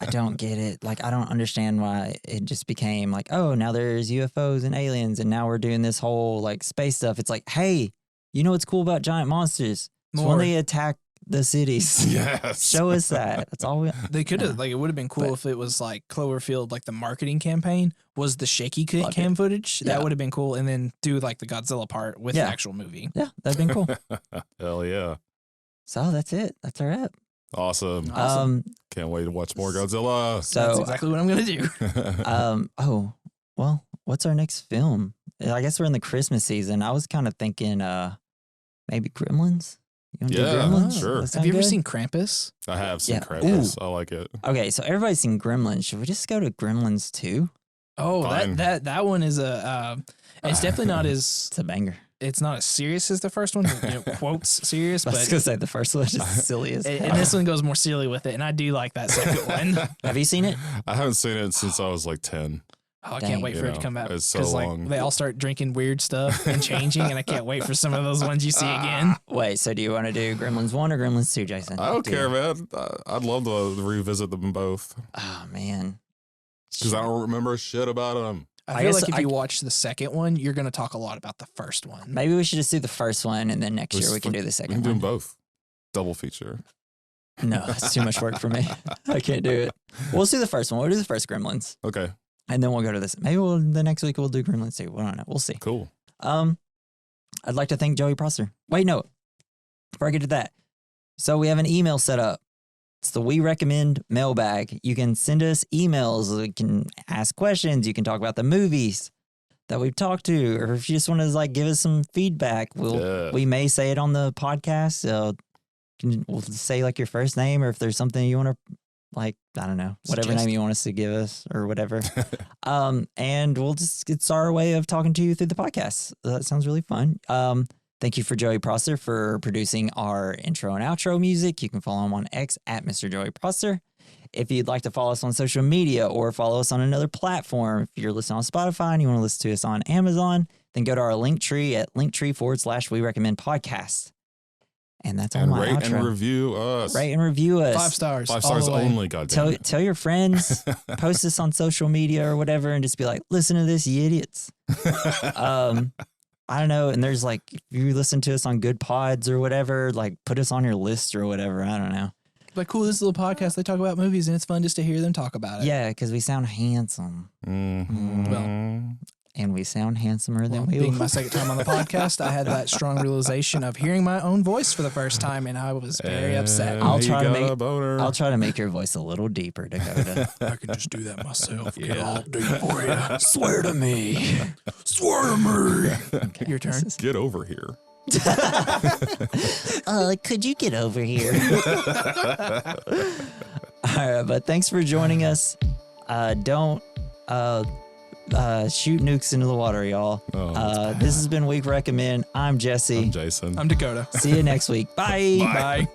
I don't get it. Like, I don't understand why it just became like, oh, now there's UFOs and aliens, and now we're doing this whole like space stuff. It's like, hey, you know what's cool about giant monsters? It's when they attack the cities. Yes. Show us that. That's all we. They could have, like, it would have been cool if it was like Cloverfield, like the marketing campaign was the shaky cam footage. That would have been cool. And then do like the Godzilla part with the actual movie. Yeah, that'd been cool. Hell yeah. So that's it. That's our app. Awesome. Can't wait to watch more Godzilla. So that's exactly what I'm going to do. Oh, well, what's our next film? I guess we're in the Christmas season. I was kind of thinking maybe Gremlins. You want to do Gremlins? Sure. Have you ever seen Krampus? I have seen Krampus. I like it. Okay, so everybody's seen Gremlins. Should we just go to Gremlins 2? Oh, Fine. that one is it's definitely not as It's a banger. it's not as serious as the first one. Quotes serious, I was but gonna say the first one is just silly as and this one goes more silly with it, and I do like that second one. Have you seen it? I haven't seen it since I was like 10. Oh, I Dang. can't wait for it to come out. It's so like long. they all start drinking weird stuff and changing, and I can't wait for some of those ones you see again. Wait, so do you want to do Gremlins 1 or Gremlins 2, Jason? I don't care, man. I'd love to revisit them both Oh, man. because I don't remember shit about them. I feel like if you watch the second one, you're going to talk a lot about the first one. Maybe we should just do the first one, and then next year we can do the We second can do them one. both. Double feature. No, that's too much work for me. I can't do it. We'll do the first one. We'll do the first Gremlins. Okay, And then we'll go to this. Maybe the next week we'll do Gremlins 2. I don't know. We'll see. cool. I'd like to thank Joey Prosser. Wait, no. Before I get to that. So we have an email set up. It's the We Recommend mailbag. You can send us emails. You can ask questions. You can talk about the movies that we've talked to. Or if you just want to like give us some feedback, we may say it on the podcast. We'll say like your first name, or if there's something you want to like, I don't know, whatever name you want us to give us or whatever. And it's our way of talking to you through the podcast. That sounds really fun. Thank you for Joey Prosser for producing our intro and outro music. You can follow him on X at Mr. Joey Prosser. If you'd like to follow us on social media or follow us on another platform, if you're listening on Spotify and you want to listen to us on Amazon, then go to our link tree at linktree/We Recommend Podcast. And that's all my outro. And review us. Rate and review us. 5 stars. 5 stars only, goddamn. Tell your friends, post this on social media or whatever, and just be like, listen to this, you idiots. I don't know. And there's like, if you listen to us on Good Pods or whatever, like put us on your list or whatever. I don't know. Like, cool, this little podcast, they talk about movies, and it's fun just to hear them talk about it. Yeah, because we sound handsome. Mm-hmm. And we sound handsomer than we being look. my second time on the podcast, I had that strong realization of hearing my own voice for the first time, and I was very upset. I'll try to make your voice a little deeper, Dakota. I can just do that myself. Get all deep for you. Swear to me. Swear to me. Okay, Your turn. Get over here. Could you get over here? All right, but thanks for joining us. Don't shoot nukes into the water, y'all. This has been Week Recommend. I'm Jesse. I'm Jason. I'm Dakota. See you next week. Bye. Bye.